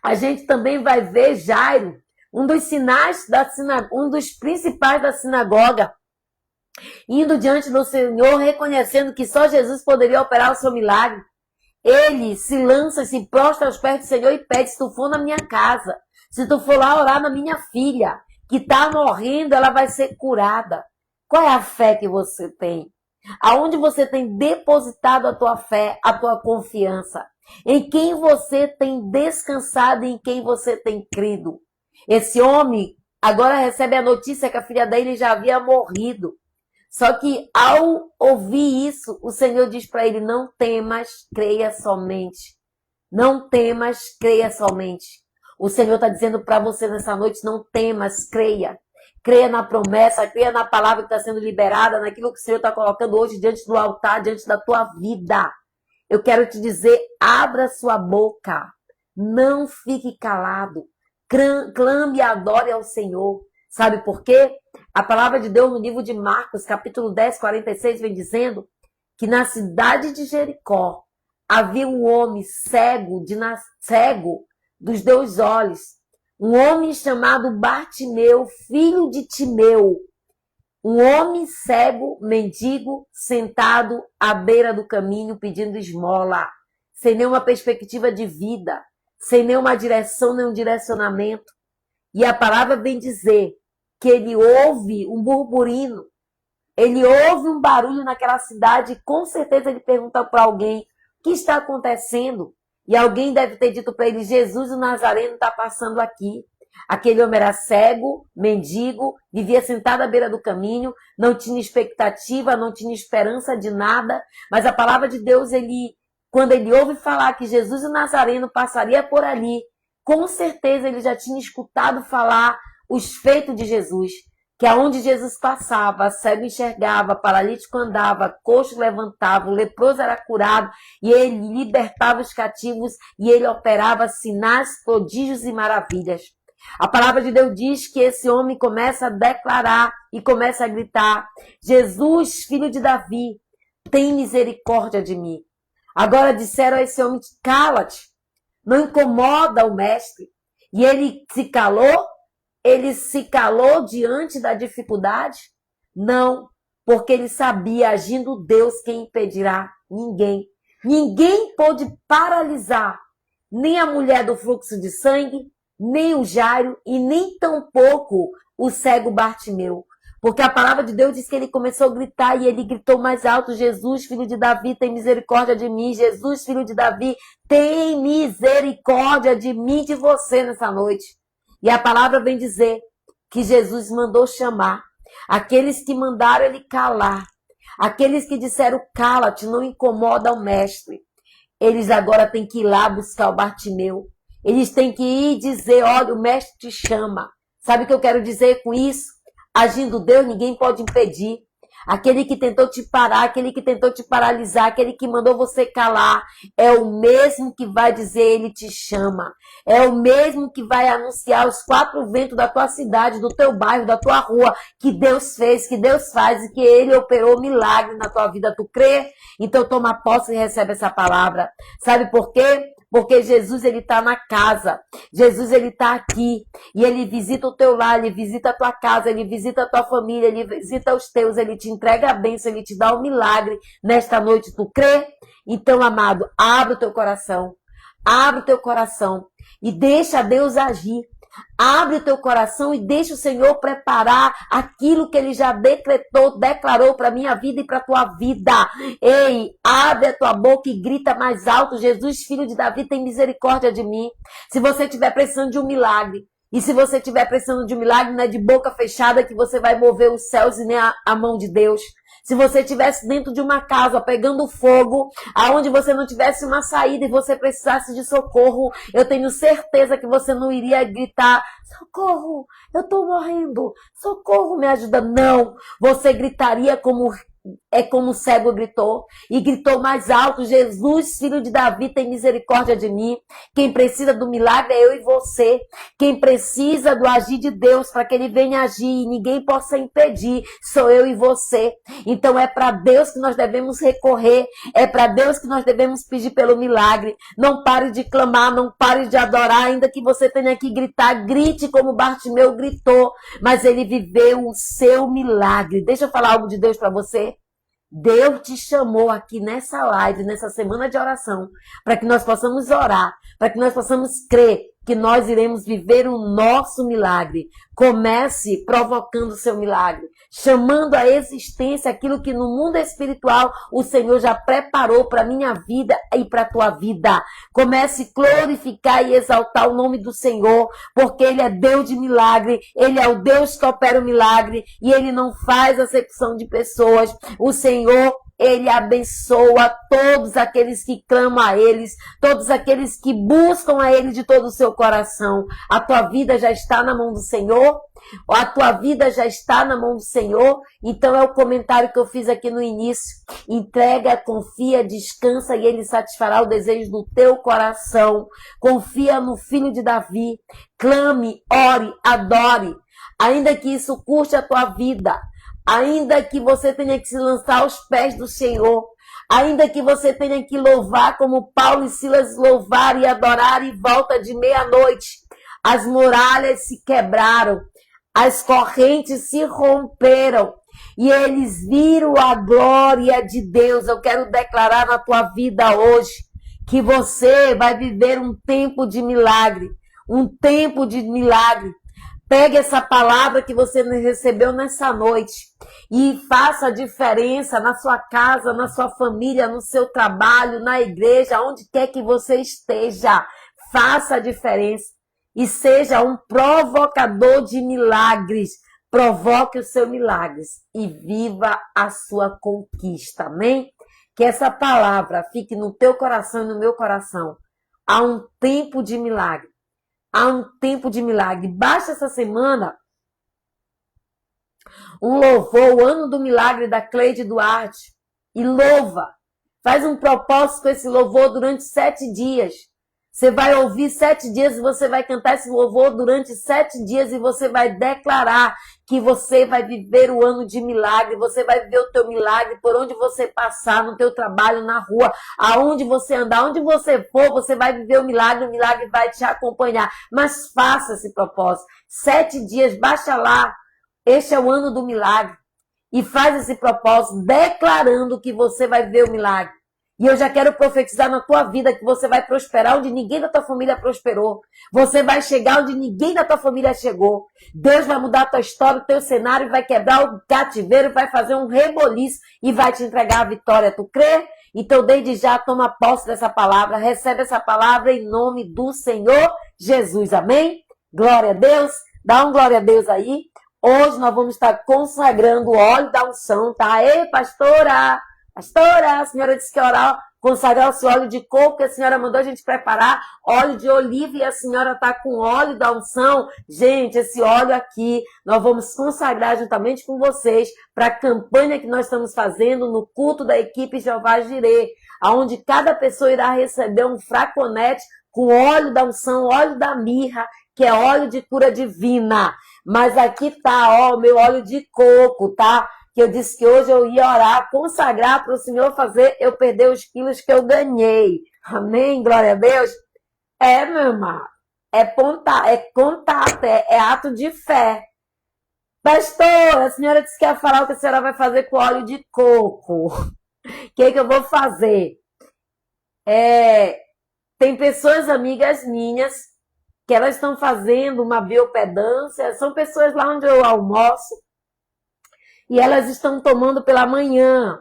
a gente também vai ver Jairo, um dos sinais um dos principais da sinagoga, indo diante do Senhor, reconhecendo que só Jesus poderia operar o seu milagre. Ele se lança, se prostra aos pés do Senhor e pede, se tu for na minha casa, se tu for lá orar na minha filha, que está morrendo, ela vai ser curada. Qual é a fé que você tem? Aonde você tem depositado a tua fé, a tua confiança? Em quem você tem descansado e em quem você tem crido? Esse homem agora recebe a notícia que a filha dele já havia morrido. Só que ao ouvir isso, o Senhor diz para ele, não temas, creia somente. Não temas, creia somente. O Senhor está dizendo para você nessa noite, não temas, creia. Creia na promessa, creia na palavra que está sendo liberada, naquilo que o Senhor está colocando hoje diante do altar, diante da tua vida. Eu quero te dizer, abra sua boca, não fique calado, clame e adore ao Senhor. Sabe por quê? A palavra de Deus no livro de Marcos, capítulo 10, 46, vem dizendo que na cidade de Jericó havia um homem cego dos 2 olhos, um homem chamado Bartimeu, filho de Timeu, um homem cego, mendigo, sentado à beira do caminho pedindo esmola, sem nenhuma perspectiva de vida, sem nenhuma direção, nenhum direcionamento. E a palavra vem dizer que ele ouve um burburinho, ele ouve um barulho naquela cidade e com certeza ele pergunta para alguém, o que está acontecendo? E alguém deve ter dito para ele, Jesus o Nazareno está passando aqui. Aquele homem era cego, mendigo, vivia sentado à beira do caminho, não tinha expectativa, não tinha esperança de nada, mas a palavra de Deus, quando ele ouve falar que Jesus o Nazareno passaria por ali, com certeza ele já tinha escutado falar os feitos de Jesus, que aonde Jesus passava, cego enxergava, paralítico andava, coxo levantava, o leproso era curado, e ele libertava os cativos, e ele operava sinais, prodígios e maravilhas. A palavra de Deus diz que esse homem começa a declarar e começa a gritar, Jesus, filho de Davi, tem misericórdia de mim. Agora disseram a esse homem, cala-te, não incomoda o mestre. E ele se calou? Ele se calou diante da dificuldade? Não, porque ele sabia, agindo Deus, quem impedirá? Ninguém. Ninguém pôde paralisar nem a mulher do fluxo de sangue, nem o Jairo e nem tampouco o cego Bartimeu. Porque a palavra de Deus diz que ele começou a gritar e ele gritou mais alto, Jesus, filho de Davi, tem misericórdia de mim. Jesus, filho de Davi, tem misericórdia de mim, de você nessa noite. E a palavra vem dizer que Jesus mandou chamar aqueles que mandaram ele calar, aqueles que disseram cala-te, não incomoda o mestre. Eles agora têm que ir lá buscar o Bartimeu. Eles têm que ir dizer, olha, o mestre te chama. Sabe o que eu quero dizer com isso? Agindo Deus, ninguém pode impedir. Aquele que tentou te parar, aquele que tentou te paralisar, aquele que mandou você calar, é o mesmo que vai dizer, ele te chama. É o mesmo que vai anunciar aos 4 ventos da tua cidade, do teu bairro, da tua rua, que Deus fez, que Deus faz e que ele operou milagre na tua vida. Tu crê? Então toma posse e recebe essa palavra. Sabe por quê? porque Jesus, ele está na casa. Jesus, ele está aqui. E ele visita o teu lar, ele visita a tua casa, ele visita a tua família, ele visita os teus, ele te entrega a bênção, ele te dá um milagre nesta noite. Tu crê? Então, amado, abre o teu coração. Abre o teu coração e deixa Deus agir. Abre o teu coração e deixa o Senhor preparar aquilo que Ele já declarou para a minha vida e para a tua vida. Ei, abre a tua boca e grita mais alto: Jesus, filho de Davi, tem misericórdia de mim. Se você estiver precisando de um milagre, e se você estiver precisando de um milagre, não é de boca fechada que você vai mover os céus e nem a mão de Deus. Se você estivesse dentro de uma casa pegando fogo, aonde você não tivesse uma saída e você precisasse de socorro, eu tenho certeza que você não iria gritar: socorro, eu estou morrendo, socorro, me ajuda. Não, você gritaria como o cego gritou, e gritou mais alto: Jesus, filho de Davi, tem misericórdia de mim. Quem precisa do milagre é eu e você. Quem precisa do agir de Deus para que ele venha agir e ninguém possa impedir, sou eu e você. Então é para Deus que nós devemos recorrer, é para Deus que nós devemos pedir pelo milagre. Não pare de clamar, não pare de adorar, ainda que você tenha que gritar, grite como Bartimeu gritou, mas ele viveu o seu milagre. Deixa eu falar algo de Deus para você. Deus te chamou aqui nessa live, nessa semana de oração, para que nós possamos orar, para que nós possamos crer que nós iremos viver o nosso milagre. Comece provocando o seu milagre, chamando à existência aquilo que no mundo espiritual o Senhor já preparou para a minha vida e para a tua vida. Comece a glorificar e exaltar o nome do Senhor, porque Ele é Deus de milagre, Ele é o Deus que opera o milagre e Ele não faz acepção de pessoas. O Senhor, Ele abençoa todos aqueles que clamam a Ele, todos aqueles que buscam a Ele de todo o seu coração. A tua vida já está na mão do Senhor? A tua vida já está na mão do Senhor? Então é o comentário que eu fiz aqui no início. Entrega, confia, descansa e Ele satisfará o desejo do teu coração. Confia no Filho de Davi. Clame, ore, adore. Ainda que isso custe a tua vida. Ainda que você tenha que se lançar aos pés do Senhor, ainda que você tenha que louvar como Paulo e Silas louvaram e adoraram em volta de meia-noite, as muralhas se quebraram, as correntes se romperam e eles viram a glória de Deus. Eu quero declarar na tua vida hoje que você vai viver um tempo de milagre, um tempo de milagre. Pegue essa palavra que você recebeu nessa noite e faça a diferença na sua casa, na sua família, no seu trabalho, na igreja, onde quer que você esteja. Faça a diferença e seja um provocador de milagres. Provoque os seus milagres e viva a sua conquista. Amém? Que essa palavra fique no teu coração e no meu coração. Há um tempo de milagre. Há um tempo de milagre. Baixa essa semana um louvor, o ano do milagre da Cleide Duarte. E louva. Faz um propósito com esse louvor durante 7 dias. Você vai ouvir 7 dias e você vai cantar esse louvor durante 7 dias e você vai declarar que você vai viver o ano de milagre, você vai viver o teu milagre por onde você passar, no teu trabalho, na rua, aonde você andar, onde você for, você vai viver o milagre vai te acompanhar. Mas faça esse propósito. 7 dias, baixa lá. Este é o ano do milagre. E faz esse propósito declarando que você vai viver o milagre. E eu já quero profetizar na tua vida que você vai prosperar onde ninguém da tua família prosperou. Você vai chegar onde ninguém da tua família chegou. Deus vai mudar a tua história, o teu cenário, vai quebrar o cativeiro, vai fazer um reboliço e vai te entregar a vitória. Tu crê? Então, desde já, toma posse dessa palavra, recebe essa palavra em nome do Senhor Jesus. Amém? Glória a Deus. Dá um glória a Deus aí. Hoje nós vamos estar consagrando o óleo da unção, tá? Ei, pastora! Pastora, a senhora disse que orar, consagrar o seu óleo de coco, que a senhora mandou a gente preparar óleo de oliva e a senhora está com óleo da unção. Gente, esse óleo aqui nós vamos consagrar juntamente com vocês para a campanha que nós estamos fazendo no culto da equipe Jeová Jireh, onde cada pessoa irá receber um fraconete com óleo da unção, óleo da mirra, que é óleo de cura divina. Mas aqui tá, ó, o meu óleo de coco, tá? Que eu disse que hoje eu ia orar, consagrar para o Senhor fazer eu perder os quilos que eu ganhei. Amém? Glória a Deus. Meu irmão. Contato, é ato de fé. Pastor, a senhora disse que ia falar o que a senhora vai fazer com óleo de coco. O que eu vou fazer? Tem pessoas amigas minhas que elas estão fazendo uma biopedância, são pessoas lá onde eu almoço, e elas estão tomando pela manhã.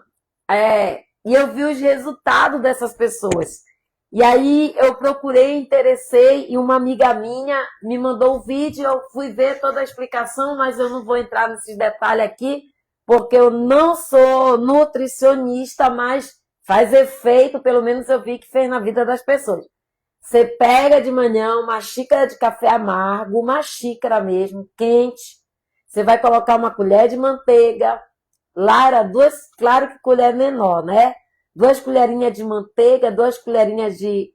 E eu vi os resultados dessas pessoas. E aí eu procurei, interessei, e uma amiga minha me mandou o vídeo, eu fui ver toda a explicação, mas eu não vou entrar nesses detalhes aqui, porque eu não sou nutricionista, mas faz efeito, pelo menos eu vi que fez na vida das pessoas. Você pega de manhã uma xícara de café amargo, uma xícara mesmo, quente, você vai colocar uma colher de manteiga, lá era claro que colher menor, né? 2 colherinhas de manteiga, 2 colherinhas de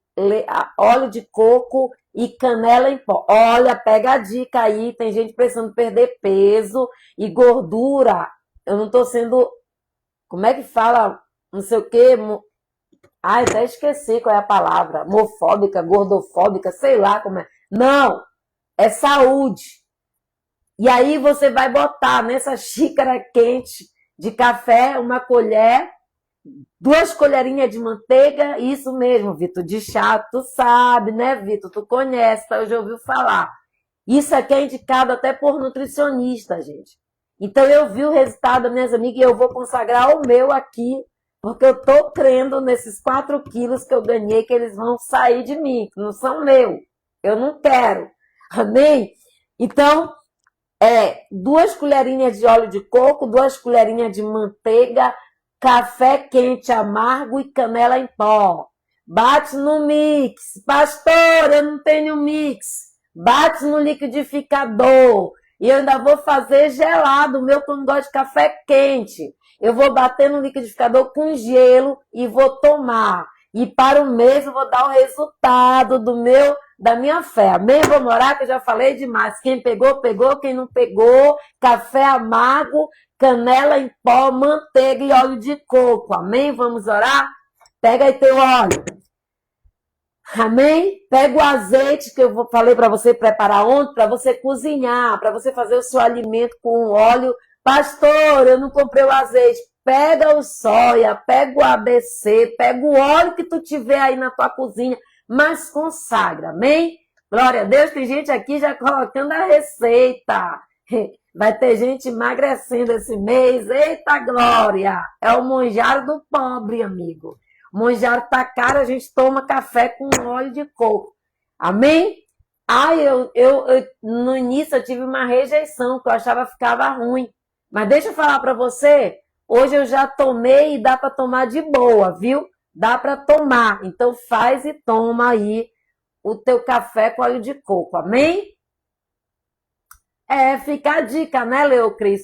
óleo de coco e canela em pó. Olha, pega a dica aí, tem gente precisando perder peso e gordura. Eu não tô sendo, como é que fala, não sei o quê, até esqueci qual é a palavra, homofóbica, gordofóbica, sei lá como é. Não, é saúde. E aí você vai botar nessa xícara quente de café uma colher, 2 colherinhas de manteiga, isso mesmo, Vitor, de chá, tu sabe, né, Vitor? Tu conhece, tá? Eu já ouviu falar. Isso aqui é indicado até por nutricionista, gente. Então eu vi o resultado das minhas amigas e eu vou consagrar o meu aqui, porque eu tô crendo nesses 4 quilos que eu ganhei, que eles vão sair de mim, que não são meu. Eu não quero. Amém? Então, 2 colherinhas de óleo de coco, 2 colherinhas de manteiga, café quente amargo e canela em pó. Bate no mix. Pastor, eu não tenho mix. Bate no liquidificador. E eu ainda vou fazer gelado, o meu que eu não gosto de café quente. Eu vou bater no liquidificador com gelo e vou tomar. E para o mês eu vou dar o resultado da minha fé. Amém? Vamos orar, que eu já falei demais. Quem pegou, pegou. Quem não pegou, café amargo, canela em pó, manteiga e óleo de coco. Amém? Vamos orar? Pega aí teu óleo. Amém? Pega o azeite que eu falei para você preparar ontem, para você cozinhar, para você fazer o seu alimento com óleo. Pastor, eu não comprei o azeite. Pega o soia, pega o ABC, pega o óleo que tu tiver aí na tua cozinha, mas consagra, amém? Glória a Deus, tem gente aqui já colocando a receita. Vai ter gente emagrecendo esse mês. Eita glória! É o manjar do pobre, amigo. O manjar tá caro, a gente toma café com óleo de coco. Amém? No início eu tive uma rejeição, que eu achava que ficava ruim. Mas deixa eu falar para você, hoje eu já tomei e dá para tomar de boa, viu? Dá para tomar. Então faz e toma aí o teu café com óleo de coco. Amém? Fica a dica, né, Leocris?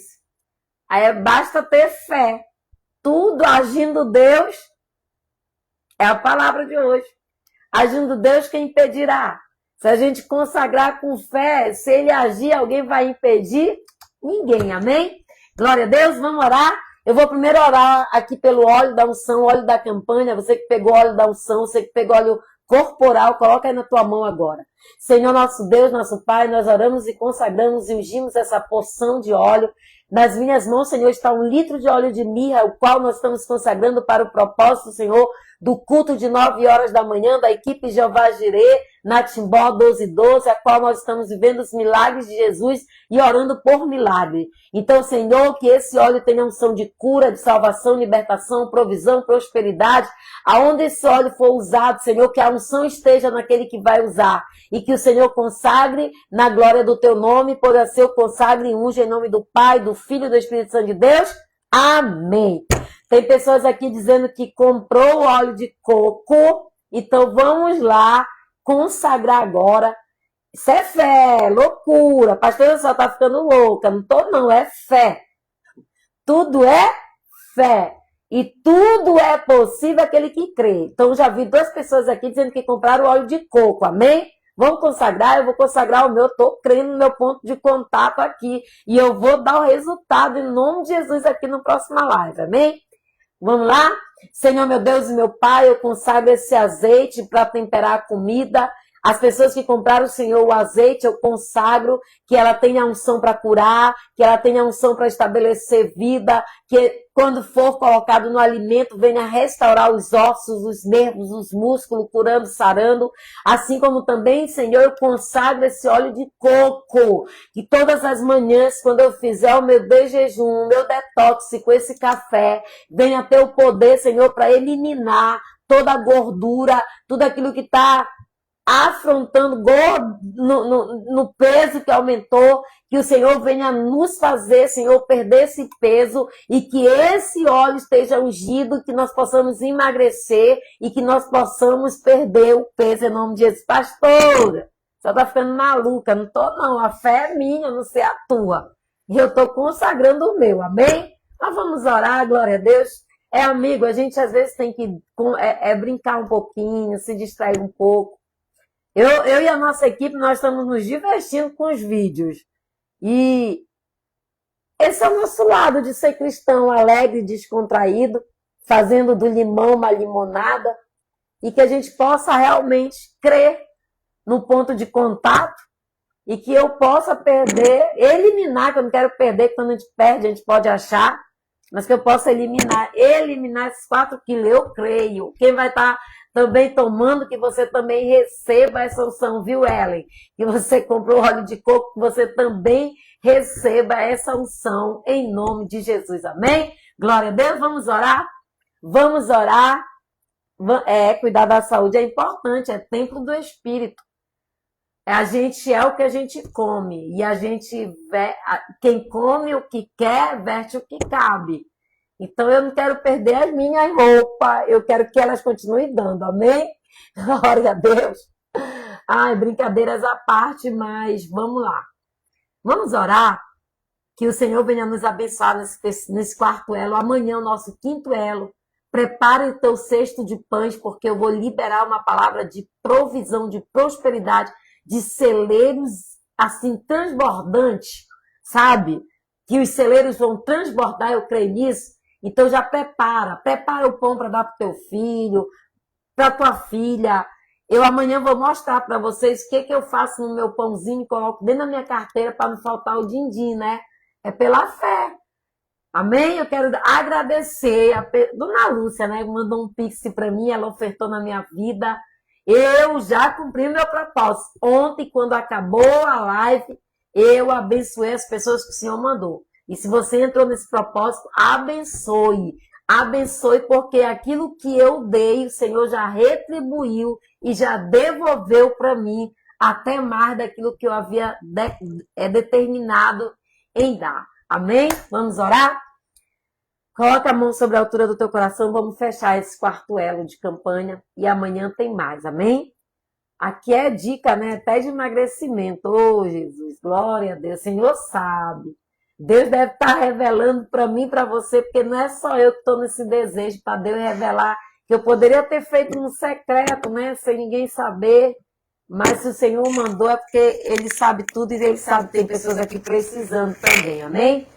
Aí basta ter fé. Tudo agindo Deus é a palavra de hoje. Agindo Deus, quem impedirá? Se a gente consagrar com fé, se ele agir, alguém vai impedir? Ninguém, amém? Glória a Deus, vamos orar? Eu vou primeiro orar aqui pelo óleo da unção, óleo da campanha. Você que pegou óleo da unção, você que pegou óleo corporal, coloca aí na tua mão agora. Senhor, nosso Deus, nosso Pai, nós oramos e consagramos e ungimos essa porção de óleo. Nas minhas mãos, Senhor, está 1 litro de óleo de mirra, o qual nós estamos consagrando para o propósito, Senhor, do culto de 9 horas da manhã, da equipe Jeová Jirê, na Timbó 1212, a qual nós estamos vivendo os milagres de Jesus e orando por milagre. Então, Senhor, que esse óleo tenha unção de cura, de salvação, libertação, provisão, prosperidade. Aonde esse óleo for usado, Senhor, que a unção esteja naquele que vai usar. E que o Senhor consagre na glória do teu nome, por assim eu consagre e unge em nome do Pai, do Filho e do Espírito Santo de Deus. Amém. Tem pessoas aqui dizendo que comprou o óleo de coco. Então vamos lá consagrar agora. Isso é fé, loucura. Pastor, só tá ficando louca. Não tô não, é fé. Tudo é fé. E tudo é possível aquele que crê. Então já vi 2 pessoas aqui dizendo que compraram o óleo de coco. Amém? Vamos consagrar, eu vou consagrar o meu, estou crendo no meu ponto de contato aqui. E eu vou dar o resultado em nome de Jesus aqui no próximo live, amém? Vamos lá? Senhor, meu Deus e meu Pai, eu consagro esse azeite para temperar a comida. As pessoas que compraram, Senhor, o azeite, eu consagro que ela tenha unção para curar, que ela tenha unção para estabelecer vida, que quando for colocado no alimento, venha restaurar os ossos, os nervos, os músculos, curando, sarando. Assim como também, Senhor, eu consagro esse óleo de coco, que todas as manhãs, quando eu fizer o meu jejum, o meu detox com esse café, venha ter o poder, Senhor, para eliminar toda a gordura, tudo aquilo que está afrontando no peso que aumentou, que o Senhor venha nos fazer, Senhor, perder esse peso e que esse óleo esteja ungido, que nós possamos emagrecer e que nós possamos perder o peso em nome de Jesus. Pastora, você está ficando maluca, não estou não, a fé é minha, não sei a tua. E eu estou consagrando o meu, amém? Nós vamos orar, glória a Deus. Amigo, a gente às vezes tem que brincar um pouquinho, se distrair um pouco. Eu e a nossa equipe, nós estamos nos divertindo com os vídeos. E esse é o nosso lado de ser cristão, alegre, descontraído, fazendo do limão uma limonada, e que a gente possa realmente crer no ponto de contato e que eu possa eliminar, que eu não quero perder, que quando a gente perde, a gente pode achar, mas que eu possa eliminar esses 4 quilos, eu creio. Quem vai estar também tomando, que você também receba essa unção, viu, Ellen? Que você comprou óleo de coco, que você também receba essa unção em nome de Jesus, amém? Glória a Deus, vamos orar? Vamos orar. Cuidar da saúde é importante, é templo do Espírito. A gente é o que a gente come, e quem come o que quer, veste o que cabe. Então, eu não quero perder as minhas roupas, eu quero que elas continuem dando, amém? Glória a Deus. Ai, brincadeiras à parte, mas vamos lá. Vamos orar, que o Senhor venha nos abençoar nesse 4º elo. Amanhã, o nosso 5º elo. Prepare o teu cesto de pães, porque eu vou liberar uma palavra de provisão, de prosperidade, de celeiros, assim, transbordantes, sabe? Que os celeiros vão transbordar, eu creio nisso. Então já prepara o pão para dar para o teu filho, para tua filha. Eu amanhã vou mostrar para vocês o que eu faço no meu pãozinho, coloco dentro da minha carteira para não faltar o din-din, né? É pela fé. Amém? Eu quero agradecer a Dona Lúcia, né? Mandou um pix para mim, ela ofertou na minha vida. Eu já cumpri o meu propósito. Ontem, quando acabou a live, eu abençoei as pessoas que o Senhor mandou. E se você entrou nesse propósito, abençoe. Abençoe, porque aquilo que eu dei, o Senhor já retribuiu e já devolveu para mim até mais daquilo que eu havia determinado em dar. Amém? Vamos orar? Coloca a mão sobre a altura do teu coração, vamos fechar esse 4º elo de campanha e amanhã tem mais, amém? Aqui é dica, né? Até de emagrecimento. Ô, Jesus, glória a Deus, o Senhor sabe. Deus deve estar revelando para mim e para você, porque não é só eu que estou nesse desejo para Deus revelar, que eu poderia ter feito no secreto, né? Sem ninguém saber, mas se o Senhor mandou é porque Ele sabe tudo e Ele sabe que tem pessoas aqui precisando também, amém?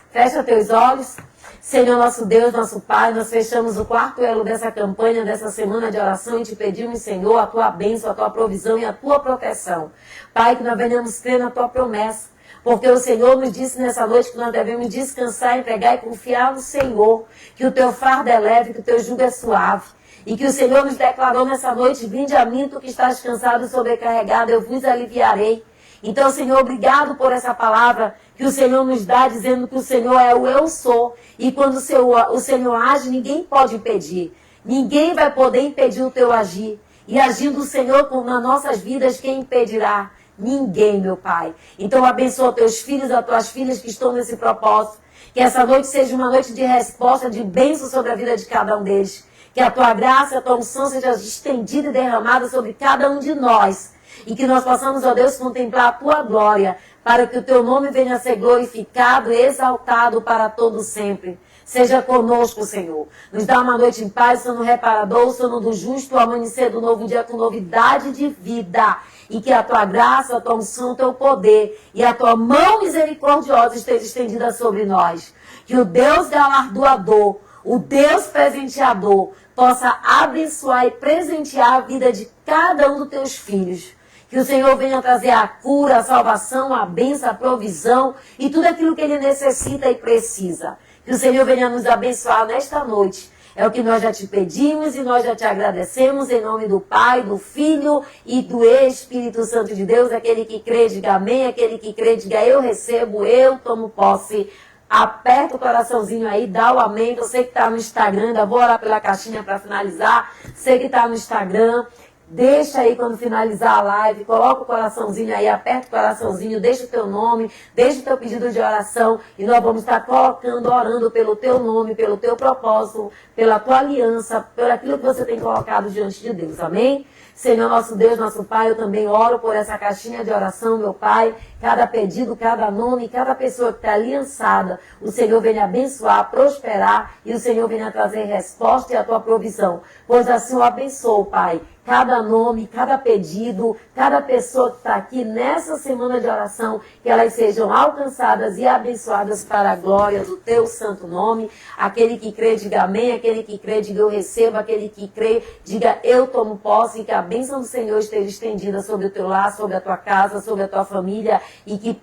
Fecha teus olhos. Senhor, nosso Deus, nosso Pai, nós fechamos o 4º elo dessa campanha, dessa semana de oração e te pedimos, Senhor, a tua bênção, a tua provisão e a tua proteção. Pai, que nós venhamos crer na tua promessa, porque o Senhor nos disse nessa noite que nós devemos descansar, entregar e confiar no Senhor, que o teu fardo é leve, que o teu jugo é suave. E que o Senhor nos declarou nessa noite, vinde a mim, tu que estás cansado e sobrecarregado, eu vos aliviarei. Então, Senhor, obrigado por essa palavra que o Senhor nos dá, dizendo que o Senhor é o eu sou. E quando o Senhor age, ninguém pode impedir. Ninguém vai poder impedir o teu agir. E agindo o Senhor nas nossas vidas, quem impedirá? Ninguém, meu Pai. Então, abençoa teus filhos, as tuas filhas que estão nesse propósito. Que essa noite seja uma noite de resposta, de bênção sobre a vida de cada um deles. Que a tua graça, a tua unção seja estendida e derramada sobre cada um de nós. E que nós possamos, ó Deus, contemplar a tua glória, para que o teu nome venha a ser glorificado e exaltado para todo sempre. Seja conosco, Senhor. Nos dá uma noite em paz, sono reparador, sono do justo, o amanhecer do novo dia com novidade de vida. E que a tua graça, a tua unção, o teu poder e a tua mão misericordiosa esteja estendida sobre nós. Que o Deus galardoador, o Deus presenteador, possa abençoar e presentear a vida de cada um dos teus filhos. Que o Senhor venha trazer a cura, a salvação, a bênção, a provisão e tudo aquilo que ele necessita e precisa. Que o Senhor venha nos abençoar nesta noite. É o que nós já te pedimos e nós já te agradecemos em nome do Pai, do Filho e do Espírito Santo de Deus. Aquele que crê, diga amém. Aquele que crê, diga eu recebo, eu tomo posse. Aperta o coraçãozinho aí, dá o amém. Você que está no Instagram, ainda vou orar pela caixinha para finalizar. Você que está no Instagram, deixa aí quando finalizar a live, coloca o coraçãozinho aí, aperta o coraçãozinho, deixa o teu nome, deixa o teu pedido de oração e nós vamos estar colocando, orando pelo teu nome, pelo teu propósito, pela tua aliança, por aquilo que você tem colocado diante de Deus, amém? Senhor nosso Deus, nosso Pai, eu também oro por essa caixinha de oração, meu Pai, cada pedido, cada nome, cada pessoa que está aliançada, o Senhor venha abençoar, prosperar e o Senhor venha trazer resposta e a tua provisão, pois assim eu abençoo, Pai, cada nome, cada pedido, cada pessoa que está aqui nessa semana de oração, que elas sejam alcançadas e abençoadas para a glória do teu santo nome. Aquele que crê, diga amém. Aquele que crê, diga eu recebo. Aquele que crê, diga eu tomo posse. E que a bênção do Senhor esteja estendida sobre o teu lar, sobre a tua casa, sobre a tua família. E que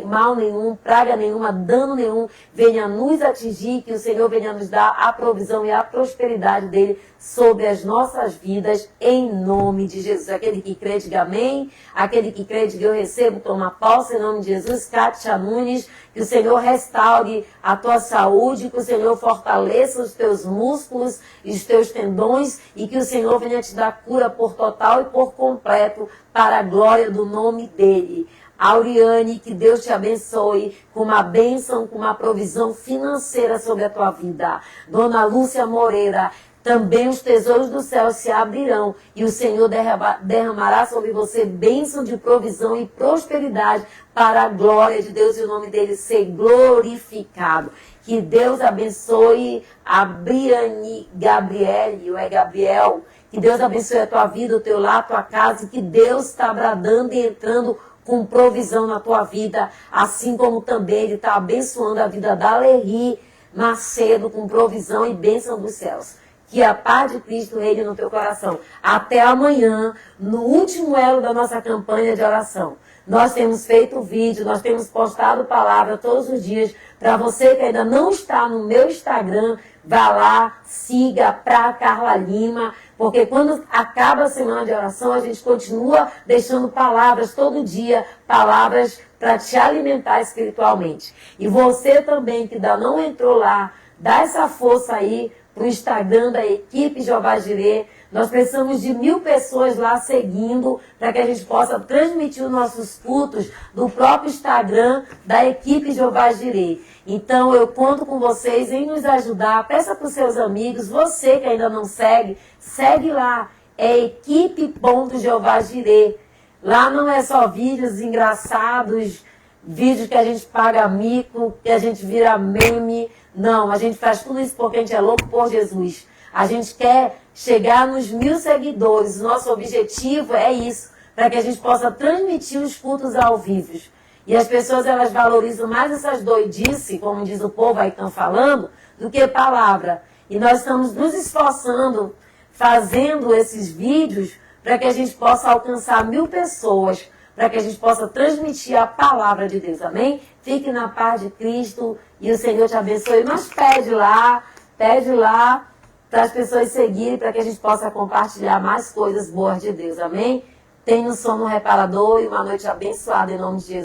mal nenhum, praga nenhuma, dano nenhum venha nos atingir. Que o Senhor venha nos dar a provisão e a prosperidade dele sobre as nossas vidas, em nome de Jesus. Aquele que crê, diga amém. Aquele que crê, diga eu recebo, toma posse, em nome de Jesus. Kátia Nunes, que o Senhor restaure a tua saúde, que o Senhor fortaleça os teus músculos e os teus tendões, e que o Senhor venha te dar cura por total e por completo, para a glória do nome dele. Auriane, que Deus te abençoe com uma bênção, com uma provisão financeira sobre a tua vida. Dona Lúcia Moreira, também os tesouros do céu se abrirão e o Senhor derramará sobre você bênção de provisão e prosperidade para a glória de Deus e o nome dele ser glorificado. Que Deus abençoe a Briane Gabriele, ou é Gabriel, que Deus abençoe a tua vida, o teu lar, a tua casa, e que Deus está bradando e entrando com provisão na tua vida, assim como também ele está abençoando a vida da Lerri Macedo com provisão e bênção dos céus. Que a paz de Cristo reine no teu coração. Até amanhã, no último elo da nossa campanha de oração. Nós temos feito vídeo, nós temos postado palavra todos os dias. Para você que ainda não está no meu Instagram, vá lá, siga pra Carla Lima, porque quando acaba a semana de oração, a gente continua deixando palavras todo dia, palavras para te alimentar espiritualmente. E você também que ainda não entrou lá, dá essa força aí para o Instagram da equipe Jeová Jireh. Nós precisamos de 1000 pessoas lá seguindo para que a gente possa transmitir os nossos cultos do próprio Instagram da equipe Jeová Jireh. Então eu conto com vocês em nos ajudar. Peça para os seus amigos, você que ainda não segue, segue lá. É equipe.Jeová Jireh. Lá não é só vídeos engraçados, vídeos que a gente paga mico, que a gente vira meme. Não, a gente faz tudo isso porque a gente é louco por Jesus. A gente quer chegar nos 1000 seguidores. Nosso objetivo é isso, para que a gente possa transmitir os cultos ao vivo. E as pessoas, elas valorizam mais essas doidices, como diz o povo aí que estão falando, do que palavra. E nós estamos nos esforçando, fazendo esses vídeos, para que a gente possa alcançar 1000 pessoas, para que a gente possa transmitir a palavra de Deus, amém? Fique na paz de Cristo e o Senhor te abençoe. Mas pede lá para as pessoas seguirem, para que a gente possa compartilhar mais coisas boas de Deus, amém? Tenha um sono reparador e uma noite abençoada em nome de Jesus.